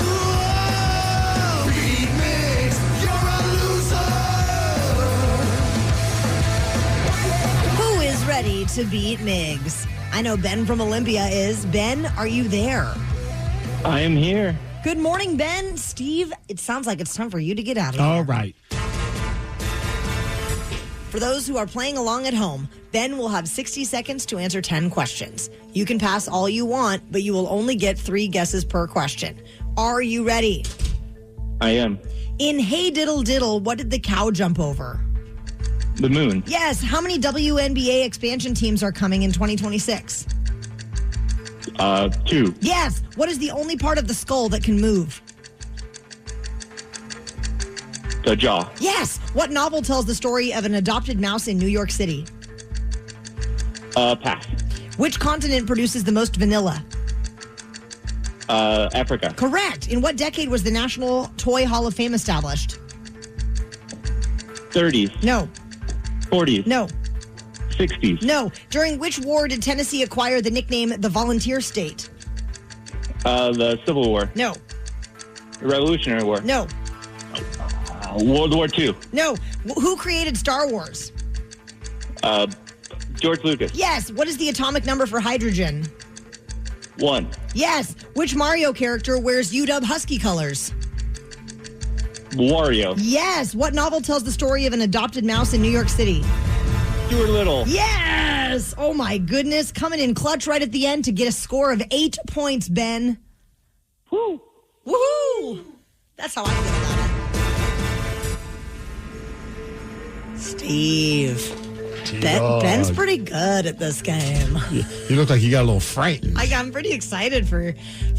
Whoa! Beat Migs, you're a loser. Who is ready to beat Migs? I know Ben from Olympia is. Ben, are you there? I am here. Good morning, Ben. Steve, it sounds like it's time for you to get out of here. All right. For those who are playing along at home, Ben will have 60 seconds to answer 10 questions. You can pass all you want, but you will only get 3 guesses per question. Are you ready? I am. In Hey Diddle Diddle, what did the cow jump over? The moon. Yes. How many WNBA expansion teams are coming in 2026? 2. Yes. What is the only part of the skull that can move? The jaw. Yes. What novel tells the story of an adopted mouse in New York City? Pass. Which continent produces the most vanilla? Africa. Correct. In what decade was the National Toy Hall of Fame established? 30s. No. 40s. No. 60s. No. During which war did Tennessee acquire the nickname the Volunteer State? The Civil War. No. The Revolutionary War. No. World War II. No. Who created Star Wars? George Lucas. Yes. What is the atomic number for hydrogen? 1. Yes. Which Mario character wears UW Husky colors? Wario. Yes. What novel tells the story of an adopted mouse in New York City? Stuart Little. Yes. Oh, my goodness. Coming in clutch right at the end to get a score of 8 points, Ben. Woo. Woohoo. That's how I feel about it. Steve. Ben's pretty good at this game. You look like you got a little frightened. I'm pretty excited for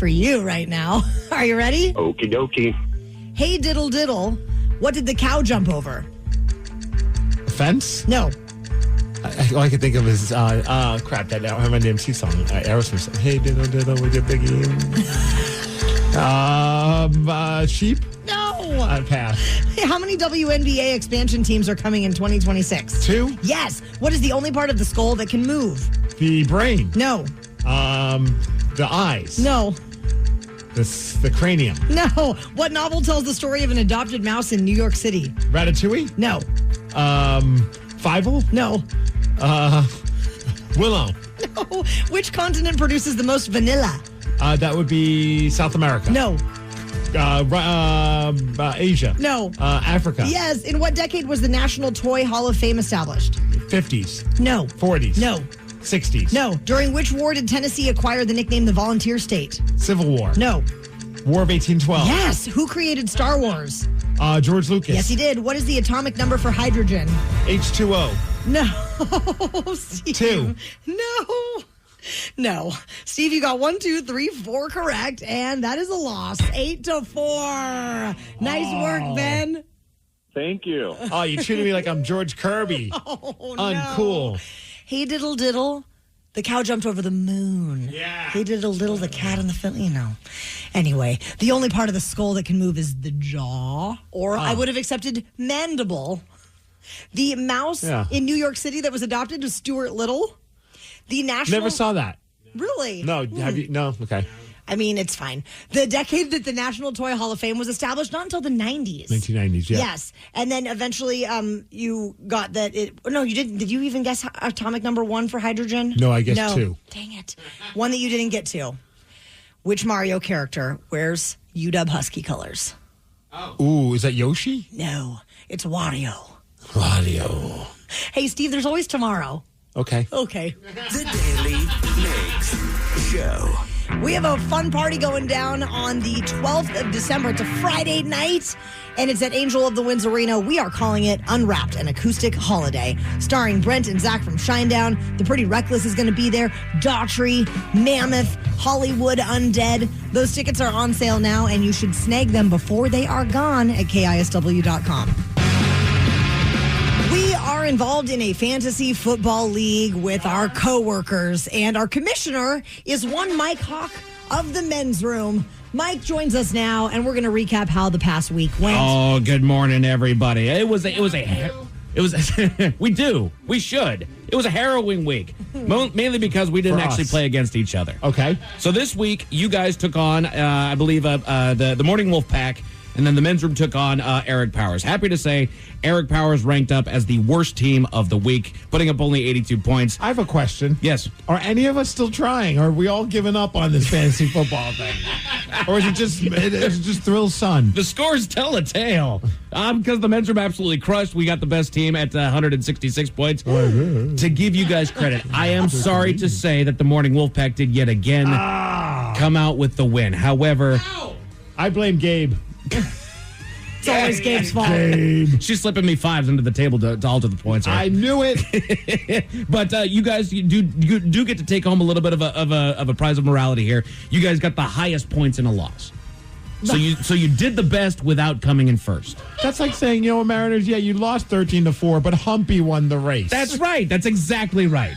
you right now. Are you ready? Okie dokie. Hey Diddle Diddle, what did the cow jump over? A fence? No. All I can think of is, crap, that Run DMC song, Aerosmith song. Hey Diddle Diddle with your biggie. Sheep? No. Pass. Hey, how many WNBA expansion teams are coming in 2026? 2? Yes. What is the only part of the skull that can move? The brain. No. The eyes. No. The cranium. No. What novel tells the story of an adopted mouse in New York City? Ratatouille? No. Fievel? No. Willow? No. Which continent produces the most vanilla? That would be South America. No. Asia. No. Africa. Yes. In what decade was the National Toy Hall of Fame established? 50s. No. 40s. No. 60s. No. During which war did Tennessee acquire the nickname the Volunteer State? Civil War. No. War of 1812. Yes. Who created Star Wars? George Lucas. Yes, he did. What is the atomic number for hydrogen? H2O. No. Steve. 2. No. No. Steve, you got 1, 2, 3, 4 correct, and that is a loss. 8-4. Nice work, Ben. Thank you. Oh, you treated me like I'm George Kirby. Oh, Uncool. No. Hey, Diddle Diddle. The cow jumped over the moon. Yeah. Hey, Diddle Diddle, the cat and the film, you know. Anyway, the only part of the skull that can move is the jaw, or I would have accepted mandible. The mouse in New York City that was adopted was Stuart Little. The national... Never saw that. Really? No, have you? No, okay. I mean, it's fine. The decade that the National Toy Hall of Fame was established, not until the 90s. 1990s, yeah. Yes. And then eventually you got that. No, you didn't. Did you even guess atomic number 1 for hydrogen? No, I guessed 2. Dang it. One that you didn't get to. Which Mario character wears UW Husky colors? Ooh, is that Yoshi? No, it's Wario. Wario. Hey, Steve, there's always tomorrow. Okay. Okay. The Daily Migs Show. We have a fun party going down on the 12th of December. It's a Friday night, and it's at Angel of the Winds Arena. We are calling it Unwrapped, an acoustic holiday. Starring Brent and Zach from Shinedown. The Pretty Reckless is going to be there. Daughtry, Mammoth, Hollywood Undead. Those tickets are on sale now, and you should snag them before they are gone at KISW.com. We are involved in a fantasy football league with our coworkers, and our commissioner is one Mike Hawk of the men's room. Mike joins us now, and we're going to recap how the past week went. Oh, good morning, everybody. It was we should. It was a harrowing week, mainly because we didn't actually play against each other. Okay. So this week, you guys took on, I believe, the Morning Wolf Pack. And then the men's room took on Eric Powers. Happy to say Eric Powers ranked up as the worst team of the week, putting up only 82 points. I have a question. Yes. Are any of us still trying? Or are we all giving up on this fantasy football thing? Or is it just thrill sun? The scores tell a tale. Because the men's room absolutely crushed. We got the best team at 166 points. To give you guys credit, I am sorry to say that the Morning Wolf Pack did yet again come out with the win. However, I blame Gabe. It's always Gabe's fault. Gabe. She's slipping me 5s under the table to alter the points. I knew it. But you guys do get to take home a little bit of a prize of morality here. You guys got the highest points in a loss. So you did the best without coming in first. That's like saying, Mariners, you lost 13-4, but Humpy won the race. That's right. That's exactly right.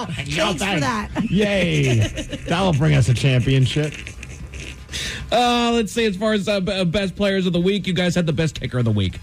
Thanks for that. Yay. That'll bring us a championship. Let's see, as far as best players of the week, you guys had the best kicker of the week.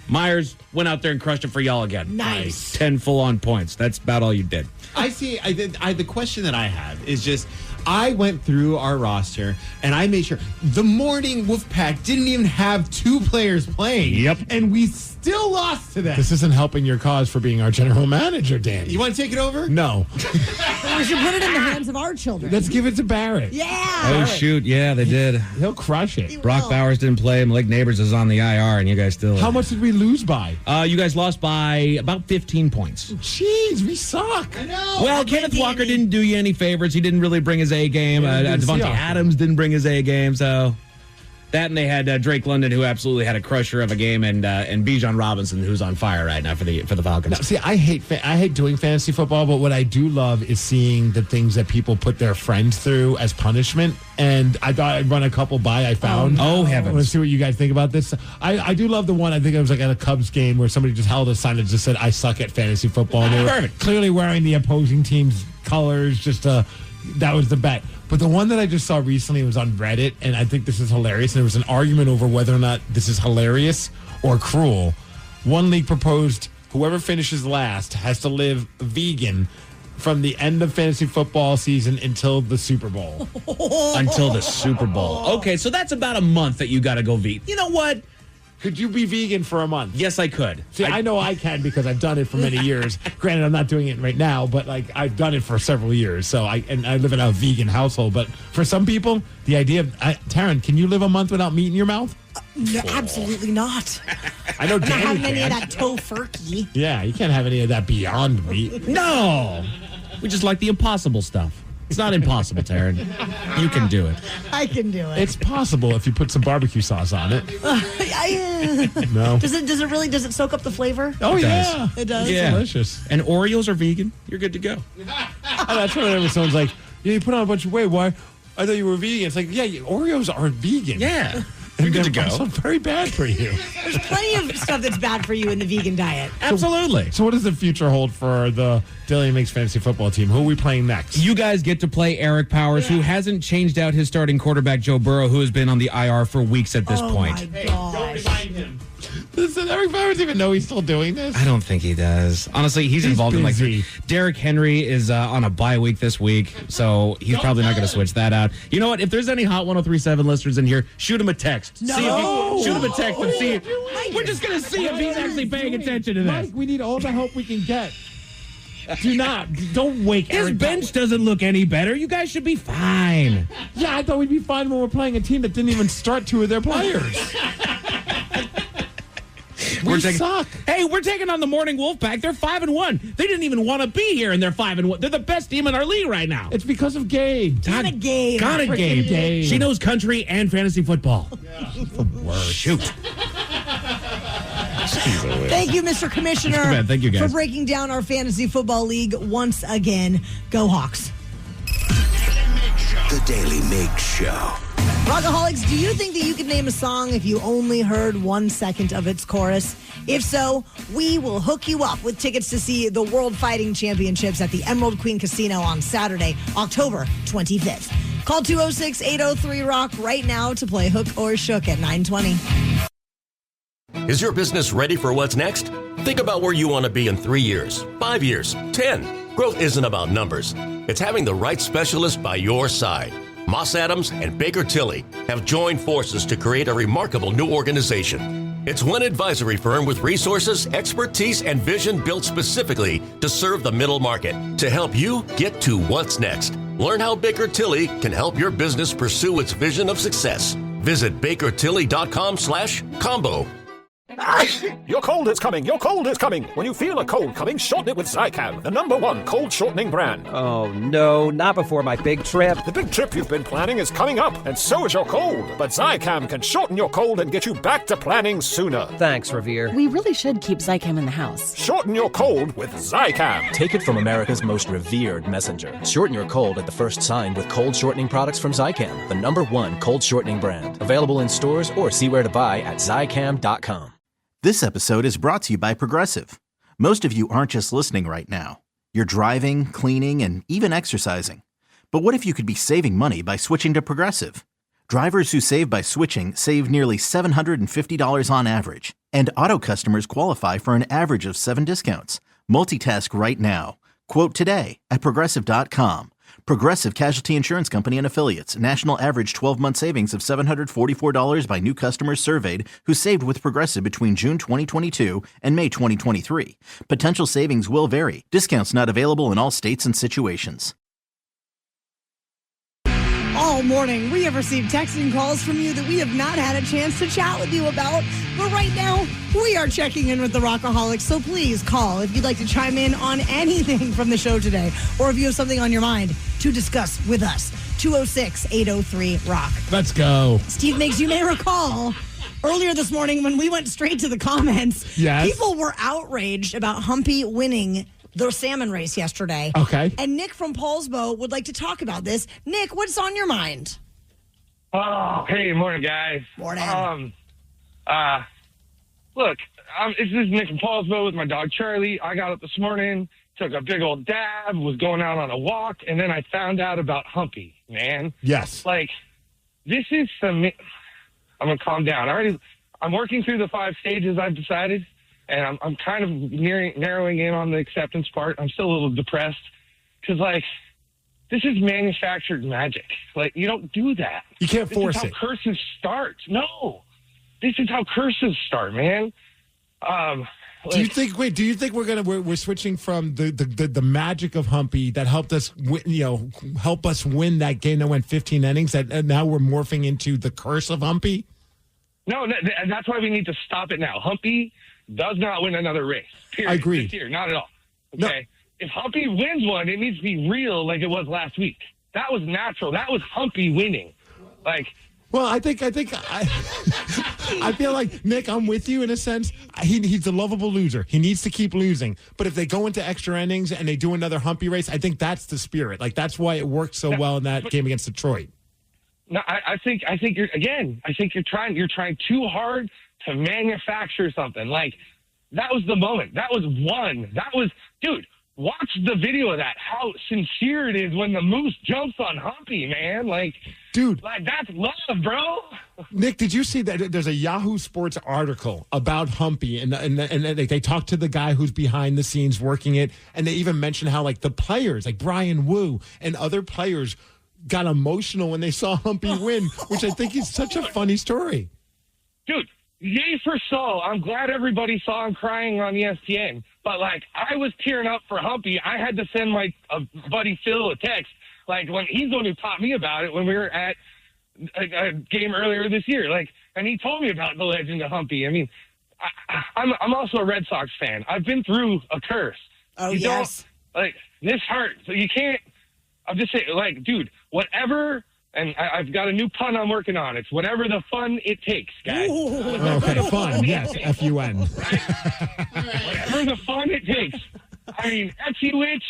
Myers went out there and crushed it for y'all again. Nice. 10 full-on points. That's about all you did. I see. The question that I have is just, I went through our roster and I made sure the Morning Wolfpack didn't even have 2 players playing. Yep. And we still lost to them. This isn't helping your cause for being our general manager, Danny. You want to take it over? No. We should put it in the hands of our children. Let's give it to Barrett. Yeah. Oh, shoot. Yeah, they did. He'll crush it. Brock Bowers didn't play. Malik Neighbors is on the IR, and you guys still... How much did we lose by? You guys lost by about 15 points. Jeez, we suck. I know. Well, Kenneth Walker didn't do you any favors. He didn't really bring his A game. Devontae Adams didn't bring his A game, so... That, and they had Drake London, who absolutely had a crusher of a game, and Bijan Robinson, who's on fire right now for the Falcons. Now, see, I hate doing fantasy football, but what I do love is seeing the things that people put their friends through as punishment. And I thought I'd run a couple by. I found. Oh heavens! Let's see what you guys think about this. I do love the one. I think it was like at a Cubs game where somebody just held a sign that just said, "I suck at fantasy football." And they were clearly wearing the opposing team's colors. That was the bet. But the one that I just saw recently was on Reddit, and I think this is hilarious. And there was an argument over whether or not this is hilarious or cruel. One league proposed whoever finishes last has to live vegan from the end of fantasy football season until the Super Bowl. Until the Super Bowl. Okay, so that's about a month that you got to go vegan. You know what? Could you be vegan for a month? Yes, I could. See, I know I can because I've done it for many years. Granted, I'm not doing it right now, but I've done it for several years. So I live in a vegan household. But for some people, the idea of Taryn, can you live a month without meat in your mouth? No, absolutely not. I know I'm not Danny having any of can. that tofurkey. Yeah, you can't have any of that Beyond Meat. No, we just like the impossible stuff. It's not impossible, Taryn. You can do it. I can do it. It's possible if you put some barbecue sauce on it. No. Does it soak up the flavor? Oh, yeah. It does? Yeah. It's delicious. And Oreos are vegan. You're good to go. That's whenever someone's like, you put on a bunch of weight. Why? I thought you were vegan. It's like, yeah, Oreos are vegan. Yeah. And You're good they're to go. also very bad for you. There's plenty of stuff that's bad for you in the vegan diet. Absolutely. So what does the future hold for the Daly Migs fantasy football team? Who are we playing next? You guys get to play Eric Powers, who hasn't changed out his starting quarterback, Joe Burrow, who has been on the IR for weeks at this point. My gosh. Don't sign him. Does Eric Bowers even know he's still doing this? I don't think he does. Honestly, he's involved busy. in Derrick Henry is on a bye week this week, so he's probably not going to switch that out. You know what? If there's any Hot 1037 listeners in here, shoot him a text. No. Shoot him a text and see. We're just going to see if he's actually paying attention to this. Mike, we need all the help we can get. Don't wake His Eric bench doesn't look any better. You guys should be fine. Yeah, I thought we'd be fine when we're playing a team that didn't even start two of their players. We suck. Hey, we're taking on the Morning Wolfpack. They're 5-1. They didn't even want to be here, and they're 5-1. They're the best team in our league right now. It's because of Gabe. Got it, Gabe. Got it, Gabe. She knows country and fantasy football. Yeah. The worst. Shoot. Thank you, Mr. Commissioner. Thank you, guys. For breaking down our fantasy football league once again. Go Hawks. The Daily Migs Show. Rockaholics, do you think that you could name a song if you only heard 1 second of its chorus? If so, we will hook you up with tickets to see the World Fighting Championships at the Emerald Queen Casino on Saturday, October 25th. Call 206-803-ROCK right now to play Hook or Shook at 9:20. Is your business ready for what's next? Think about where you want to be in 3 years, 5 years, 10. Growth isn't about numbers. It's having the right specialist by your side. Moss Adams and Baker Tilly have joined forces to create a remarkable new organization. It's one advisory firm with resources, expertise, and vision built specifically to serve the middle market to help you get to what's next. Learn how Baker Tilly can help your business pursue its vision of success. Visit bakertilly.com/combo. Your cold is coming. Your cold is coming. When you feel a cold coming, shorten it with Zycam, the #1 cold shortening brand. Oh, no, not before my big trip. The big trip you've been planning is coming up, and so is your cold. But Zycam can shorten your cold and get you back to planning sooner. Thanks, Revere. We really should keep Zycam in the house. Shorten your cold with Zycam. Take it from America's most revered messenger. Shorten your cold at the first sign with cold shortening products from Zycam, the #1 cold shortening brand. Available in stores or see where to buy at Zycam.com. This episode is brought to you by Progressive. Most of you aren't just listening right now. You're driving, cleaning, and even exercising. But what if you could be saving money by switching to Progressive? Drivers who save by switching save nearly $750 on average. And auto customers qualify for an average of 7 discounts. Multitask right now. Quote today at Progressive.com. Progressive Casualty Insurance Company and Affiliates. National average 12-month savings of $744 by new customers surveyed who saved with Progressive between June 2022 and May 2023. Potential savings will vary. Discounts not available in all states and situations. All morning, we have received texts and calls from you that we have not had a chance to chat with you about. But right now, we are checking in with the Rockaholics. So please call if you'd like to chime in on anything from the show today, or if you have something on your mind to discuss with us. 206-803-ROCK. Let's go. Steve Migs, you may recall earlier this morning when we went straight to the comments, yes, people were outraged about Humpy winning the salmon race yesterday. Okay. And Nick from Paulsbo would like to talk about this. Nick, what's on your mind? Oh, hey, morning, guys. Morning. Look, this is Nick from Paulsbo with my dog Charlie. I got up this morning, took a big old dab, was going out on a walk, and then I found out about Humpy, man. Yes. Like, this is some... I'm going to calm down. I'm working through the 5 stages I've decided. And I'm kind of narrowing in on the acceptance part. I'm still a little depressed because, like, this is manufactured magic. Like, you don't do that. You can't force it. This is how curses start. No. This is how curses start, man. Do you think we're switching from the magic of Humpy that helped us help us win that game that went 15 innings, and now we're morphing into the curse of Humpy? No, and that's why we need to stop it now. Humpy does not win another race. Period. I agree. This year, not at all. Okay? No. If Humpy wins one, it needs to be real like it was last week. That was natural. That was Humpy winning. Like, well, I feel like, Nick, I'm with you in a sense. He's a lovable loser. He needs to keep losing. But if they go into extra innings and they do another Humpy race, I think that's the spirit. Like, that's why it worked so well in that game against Detroit. No, I think you're trying too hard to manufacture something. Like, that was the moment. That was one. Dude, watch the video of that. How sincere it is when the moose jumps on Humpy, man. Like, dude, like, that's love, bro. Nick, did you see that there's a Yahoo Sports article about Humpy, and they talked to the guy who's behind the scenes working it, and they even mentioned how like the players, like Brian Wu and other players, got emotional when they saw Humpy win, which I think is such a funny story. Dude, yay for Saul. I'm glad everybody saw him crying on ESPN. But, like, I was tearing up for Humpy. I had to send my buddy Phil a text. Like, when he's the one who taught me about it when we were at a game earlier this year. Like, and he told me about the legend of Humpy. I mean, I'm also a Red Sox fan. I've been through a curse. Oh, you yes. Like, this hurts. So you can't, I'm just saying, like, dude, whatever, and I've got a new pun I'm working on. It's whatever the fun it takes, guys. Okay, fun. Yes, F-U-N. Whatever the fun it takes. I mean, Etsy Witch,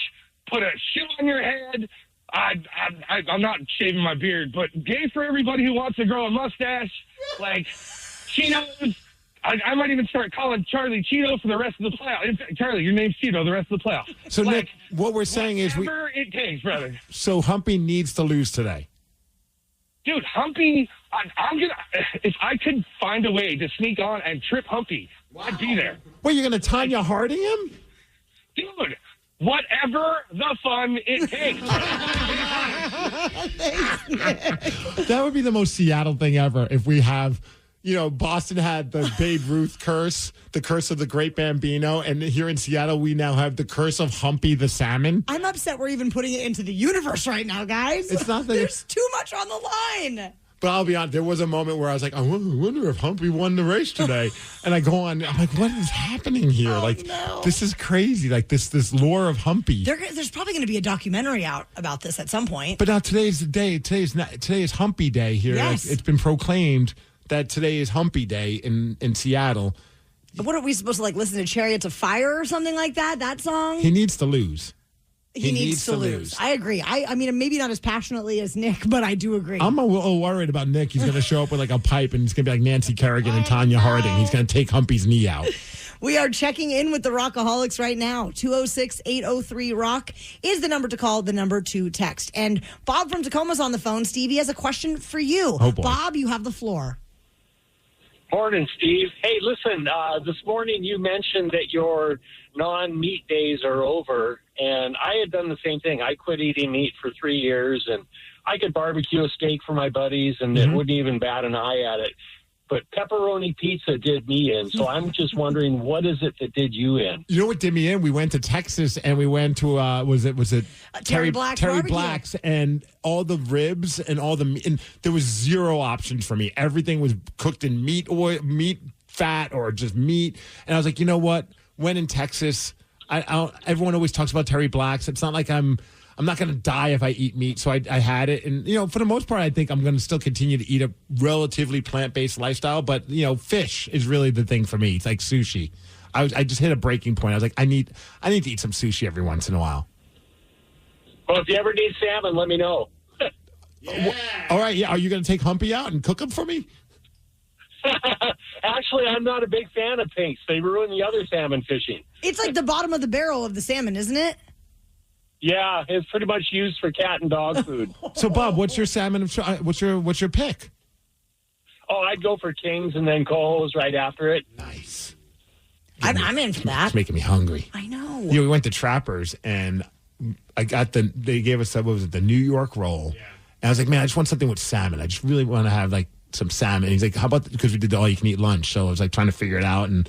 put a shoe on your head. I'm not shaving my beard, but gay for everybody who wants to grow a mustache. Like, Cheetos. I might even start calling Charlie Cheeto for the rest of the playoffs. Charlie, your name's Cheeto the rest of the playoffs. So, like, Nick, what we're saying is whatever it takes, brother. So Humpy needs to lose today. Dude, Humpy, I'm gonna. If I could find a way to sneak on and trip Humpy, I'd be there. What, you're going to Tanya Harding him? Dude, whatever the fun it takes. That would be the most Seattle thing ever if we have, Boston had the Babe Ruth curse, the curse of the Great Bambino, and here in Seattle we now have the curse of Humpy the Salmon. I'm upset we're even putting it into the universe right now, guys. It's not that there's too much on the line. But I'll be honest, there was a moment where I was like, I wonder if Humpy won the race today. And I go on, I'm like, what is happening here? This is crazy. Like this lore of Humpy. There's probably going to be a documentary out about this at some point. But now today's the day. Today is Humpy Day here. Yes. Like, it's been proclaimed that today is Humpy Day in Seattle. What are we supposed to listen to Chariots of Fire or something like that? That song? He needs to lose. He needs to lose. I agree. I mean, maybe not as passionately as Nick, but I do agree. I'm a little worried about Nick. He's going to show up with a pipe, and it's going to be like Nancy Kerrigan and Tanya Harding. He's going to take Humpy's knee out. We are checking in with the Rockaholics right now. 206-803-ROCK is the number to call, the number to text. And Bob from Tacoma's on the phone. Stevie has a question for you. Oh, boy. Bob, you have the floor. Morning, Steve. Hey, listen, this morning you mentioned that your non-meat days are over, and I had done the same thing. I quit eating meat for 3 years, and I could barbecue a steak for my buddies, and it wouldn't even bat an eye at it. But pepperoni pizza did me in, so I'm just wondering, what is it that did you in? You know what did me in? We went to Texas, and we went to was it Terry Black's Terry barbecue. Black's, and all the ribs and all the meat, and there was zero options for me. Everything was cooked in meat oil, meat fat, or just meat. And I was like, you know what? When in Texas, everyone always talks about Terry Black's. It's not like I'm not going to die if I eat meat. So I had it. And, for the most part, I think I'm going to still continue to eat a relatively plant-based lifestyle. But, fish is really the thing for me. It's like sushi. I just hit a breaking point. I was like, I need to eat some sushi every once in a while. Well, if you ever need salmon, let me know. All right. Yeah. Are you going to take Humpy out and cook them for me? Actually, I'm not a big fan of pinks. They ruin the other salmon fishing. It's like the bottom of the barrel of the salmon, isn't it? Yeah, it's pretty much used for cat and dog food. So, Bob, what's your salmon? What's your pick? Oh, I'd go for Kings and then Cohoes right after it. Nice. I'm in for that. It's making me hungry. I know. We went to Trappers, and I got they gave us, what was it, the New York roll. Yeah. And I was like, man, I just want something with salmon. I just really want to have, some salmon. And he's like, how about, because we did the all-you-can-eat lunch, so I was, trying to figure it out, and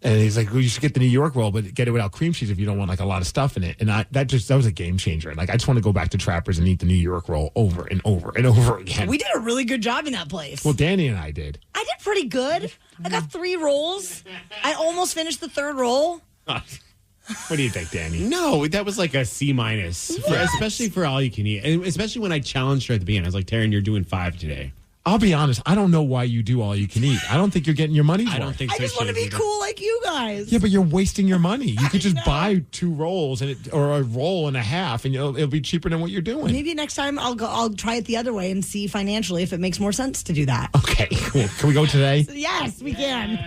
he's like, well, you should get the New York roll, but get it without cream cheese if you don't want, a lot of stuff in it. And that was a game changer. I just want to go back to Trappers and eat the New York roll over and over and over again. We did a really good job in that place. Well, Danny and I did. I did pretty good. I got 3 rolls. I almost finished the 3rd roll. What do you think, Danny? No, that was like a C-, especially for all you can eat. And especially when I challenged her at the beginning. I was like, Taryn, you're doing 5 today. I'll be honest. I don't know why you do all you can eat. I don't think you're getting your money's worth. I don't think so. I just want to be cool like you guys. Yeah, but you're wasting your money. You could just buy 2 rolls or a roll and a half, and it'll be cheaper than what you're doing. Maybe next time I'll try it the other way and see financially if it makes more sense to do that. Okay, cool. Can we go today? Yes, we can.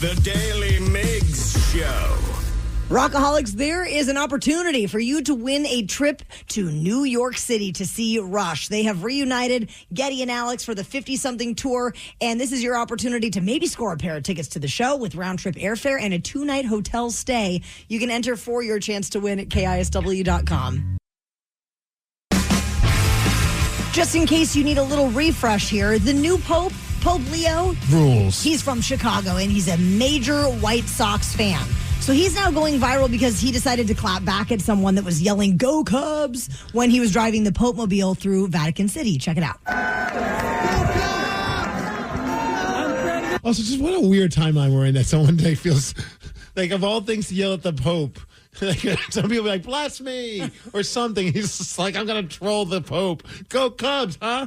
The Daily Migs Show. Rockaholics, there is an opportunity for you to win a trip to New York City to see Rush. They have reunited Getty and Alex for the 50-something tour, and this is your opportunity to maybe score a pair of tickets to the show with round-trip airfare and a 2-night hotel stay. You can enter for your chance to win at KISW.com. Just in case you need a little refresh here, the new Pope Leo, rules. He's from Chicago, and he's a major White Sox fan. So he's now going viral because he decided to clap back at someone that was yelling, "Go Cubs," when he was driving the Pope Mobile through Vatican City. Check it out. Also, just what a weird timeline we're in that someone feels like, of all things to yell at the Pope, some people be like, "Bless me," or something. He's just like, "I'm going to troll the Pope. Go Cubs, huh?"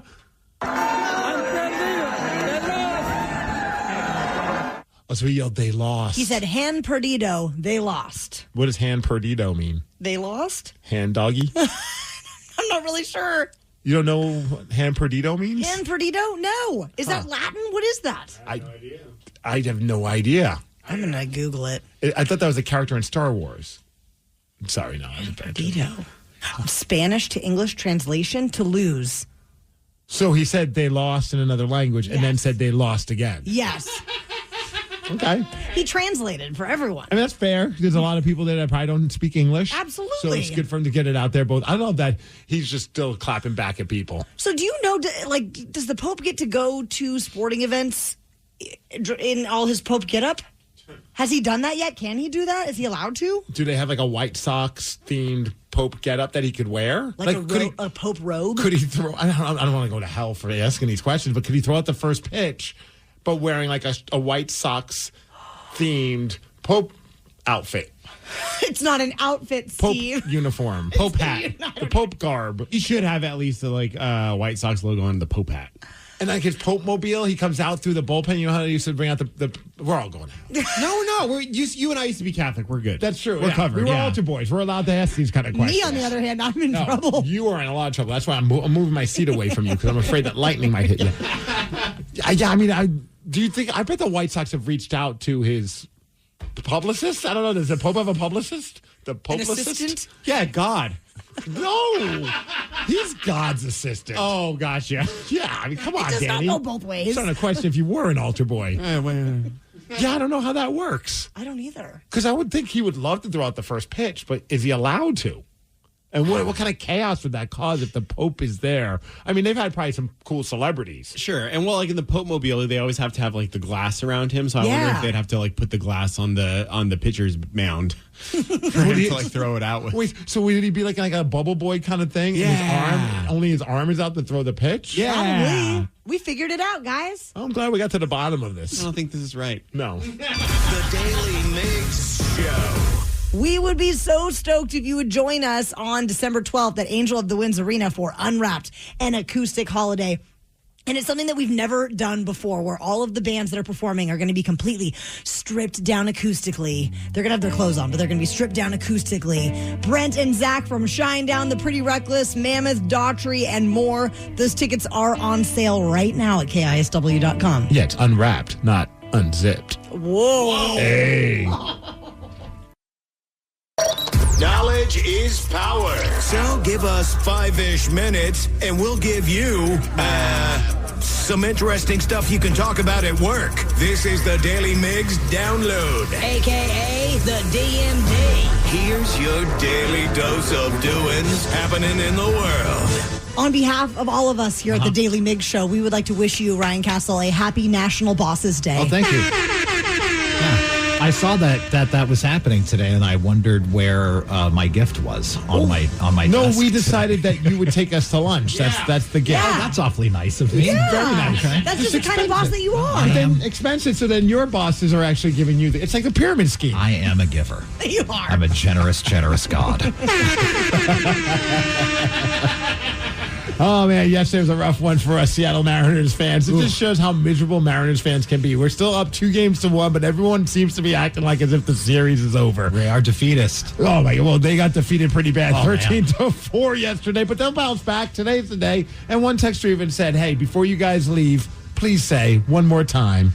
Oh, so he yelled, "They lost." He said, "Hand perdido, they lost." What does hand perdido mean? They lost? Hand doggy? I'm not really sure. You don't know what hand perdido means? Hand perdido? No. Is that Latin? What is that? I have no idea. I'm going to Google it. I thought that was a character in Star Wars. I'm sorry, no. Perdido. Spanish to English translation, to lose. So he said they lost in another language and then said they lost again. Yes. Okay. He translated for everyone. I mean, that's fair. There's a lot of people that probably don't speak English. Absolutely. So it's good for him to get it out there. Both. I love that he's just still clapping back at people. So do you know, does the Pope get to go to sporting events in all his Pope getup? Has he done that yet? Can he do that? Is he allowed to? Do they have like a White Sox themed Pope getup that he could wear? Like a Pope robe? Could he throw? I don't want to go to hell for asking these questions, but could he throw out the first pitch, but wearing like a White Sox themed Pope outfit? It's not an outfit, Steve. Pope uniform, Pope hat, the Pope garb. He should have at least the White Sox logo on the Pope hat. And like his Pope mobile, he comes out through the bullpen. You know how they used to bring out the we're all going out. No, you and I used to be Catholic. We're good. That's true. We're covered. We were altar boys. We're allowed to ask these kind of questions. Me, on the other hand, I'm in trouble. You are in a lot of trouble. That's why I'm moving my seat away from you, because I'm afraid that lightning might hit you. Do you think? I bet the White Sox have reached out to his publicist. I don't know. Does the Pope have a publicist? The Pope assistant? Yeah, God. No, he's God's assistant. Oh, gotcha. Yeah, I mean, come on, It does Danny. not go both ways. It's not a question if you were an altar boy. Yeah, I don't know how that works. I don't either. Because I would think he would love to throw out the first pitch, but is he allowed to? And what kind of chaos would that cause if the Pope is there? I mean, they've had probably some cool celebrities. Sure. And well, like in the Pope Mobile, they always have to have like the glass around him. So I wonder if they'd have to like put the glass on the pitcher's mound for him to like throw it out with. Wait, so would he be like a bubble boy kind of thing? Yeah. Only his arm is out to throw the pitch? Yeah. Probably. We figured it out, guys. I'm glad we got to the bottom of this. I don't think this is right. No. The Daly Migs Show. We would be so stoked if you would join us on December 12th at Angel of the Winds Arena for Unwrapped, an acoustic holiday. And it's something that we've never done before, where all of the bands that are performing are going to be completely stripped down acoustically. They're going to have their clothes on, but they're going to be stripped down acoustically. Brent and Zach from Shinedown, The Pretty Reckless, Mammoth, Daughtry, and more. Those tickets are on sale right now at KISW.com. Yeah, it's unwrapped, not unzipped. Whoa. Hey. Knowledge is power. So give us 5-ish minutes and we'll give you some interesting stuff you can talk about at work. This is the Daily Migs Download, AKA the DMD. Here's your daily dose of doings happening in the world. On behalf of all of us here at the Daily Migs Show, we would like to wish you, Ryan Castle, a happy National Bosses Day. Oh, thank you. I saw that was happening today, and I wondered where my gift was on my No, desk we decided today. that you would take us to lunch. That's the gift. Oh, that's awfully nice of me. Yeah. Very nice. Okay. That's just the kind of boss that you are. But then expensive, so then your bosses are actually giving you it's like a pyramid scheme. I am a giver. You are. I'm a generous God. Oh, man, yesterday was a rough one for us Seattle Mariners fans. It just shows how miserable Mariners fans can be. We're still up 2-1, but everyone seems to be acting like as if the series is over. They are defeatist. Oh, my God. Well, they got defeated pretty bad, Oh, 13-4 yesterday, but they'll bounce back. Today's the day. And one texter even said, hey, before you guys leave, please say one more time,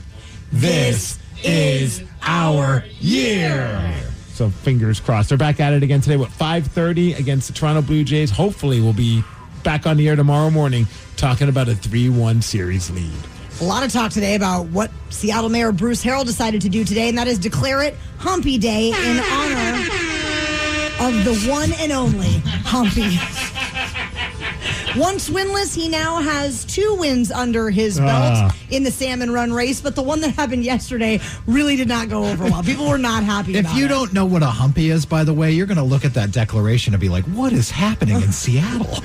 this is our year. So fingers crossed. They're back at it again today, 5:30 against the Toronto Blue Jays. Hopefully we'll be back on the air tomorrow morning talking about a 3-1 series lead. A lot of talk today about what Seattle Mayor Bruce Harrell decided to do today, and that is declare it Humpy Day in honor of the one and only Humpy. Once winless, he now has 2 wins under his belt in the Salmon Run race, but the one that happened yesterday really did not go over well. People were not happy about it. If you don't know what a humpy is, by the way, you're going to look at that declaration and be like, what is happening in Seattle?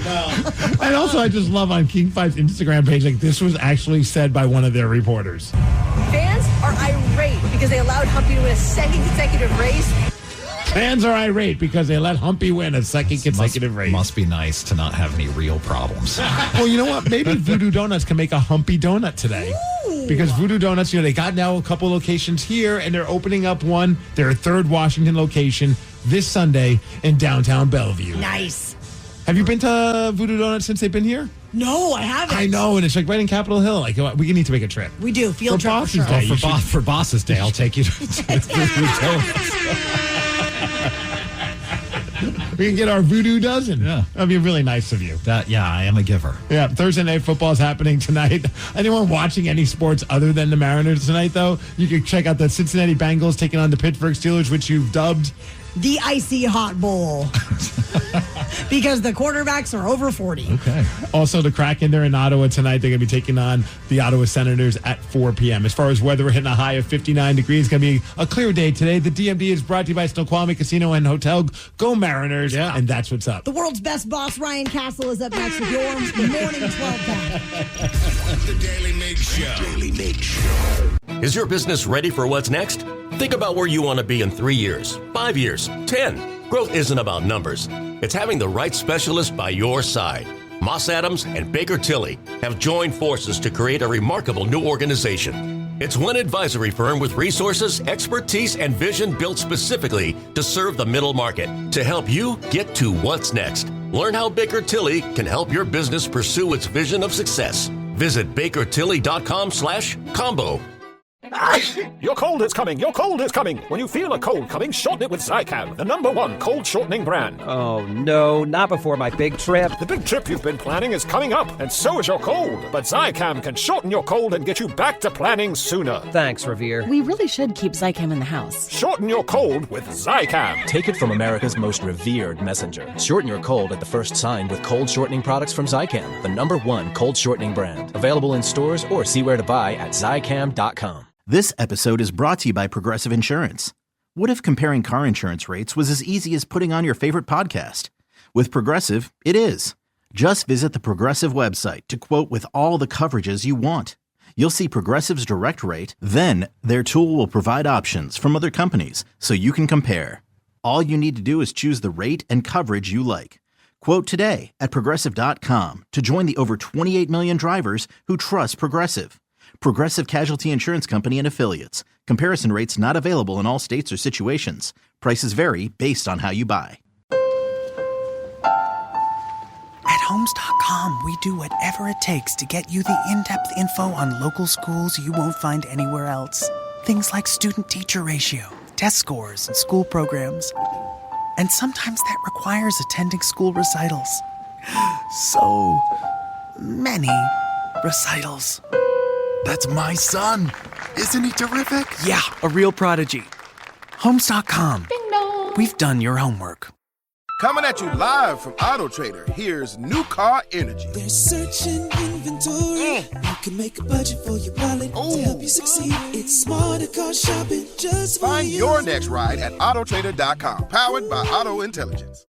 And also, I just love on King 5's Instagram page, like this was actually said by one of their reporters. Fans are irate because they allowed Humpy to win a second consecutive race. Fans are irate because they let Humpy win a second consecutive race. Must be nice to not have any real problems. Well, you know what? Maybe Voodoo Donuts can make a Humpy donut today. Ooh. Because Voodoo Donuts, they got now a couple locations here, and they're opening up one, their 3rd Washington location, this Sunday in downtown Bellevue. Nice. Have you been to Voodoo Donuts since they've been here? No, I haven't. I know, and it's like right in Capitol Hill. Like, we need to make a trip. We do. Field trip Boss's for sure. Day. For Boss's Day, I'll take you to Voodoo Donuts. We can get our Voodoo dozen. Yeah. That'd be really nice of you. I am a giver. Yeah, Thursday Night Football is happening tonight. Anyone watching any sports other than the Mariners tonight, though, you can check out the Cincinnati Bengals taking on the Pittsburgh Steelers, which you've dubbed the Icy Hot Bowl. Because the quarterbacks are over 40. Okay. Also, the Kraken, they're in Ottawa tonight. They're going to be taking on the Ottawa Senators at 4 p.m. As far as weather, we're hitting a high of 59 degrees. It's going to be a clear day today. The DMD is brought to you by Snoqualmie Casino and Hotel. Go Mariners. Yeah. And that's what's up. The world's best boss, Ryan Castle, is up next with your morning 12-pack. The Daily Migs Show. Daily Migs Show. Is your business ready for what's next? Think about where you want to be in 3 years, 5 years, 10. Growth isn't about numbers. It's having the right specialist by your side. Moss Adams and Baker Tilly have joined forces to create a remarkable new organization. It's one advisory firm with resources, expertise, and vision built specifically to serve the middle market to help you get to what's next. Learn how Baker Tilly can help your business pursue its vision of success. Visit bakertilly.com/combo. Your cold is coming. Your cold is coming. When you feel a cold coming, shorten it with Zycam, the #1 cold shortening brand. Oh, no, not before my big trip. The big trip you've been planning is coming up, and so is your cold. But Zycam can shorten your cold and get you back to planning sooner. Thanks, Revere. We really should keep Zycam in the house. Shorten your cold with Zycam. Take it from America's most revered messenger. Shorten your cold at the first sign with cold shortening products from Zycam, the #1 cold shortening brand. Available in stores or see where to buy at Zycam.com. This episode is brought to you by Progressive Insurance. What if comparing car insurance rates was as easy as putting on your favorite podcast? With Progressive, it is. Just visit the Progressive website to quote with all the coverages you want. You'll see Progressive's direct rate, then their tool will provide options from other companies so you can compare. All you need to do is choose the rate and coverage you like. Quote today at Progressive.com to join the over 28 million drivers who trust Progressive. Progressive Casualty Insurance Company and Affiliates. Comparison rates not available in all states or situations. Prices vary based on how you buy. At Homes.com, we do whatever it takes to get you the in-depth info on local schools you won't find anywhere else. Things like student-teacher ratio, test scores, and school programs. And sometimes that requires attending school recitals. So many recitals. That's my son. Isn't he terrific? Yeah, a real prodigy. Homes.com. We've done your homework. Coming at you live from Auto Trader, here's New Car Energy. They're searching inventory. You can make a budget for your wallet to help you succeed. It's smarter car shopping just for Find you. your next ride at autotrader.com. Powered by Auto Intelligence.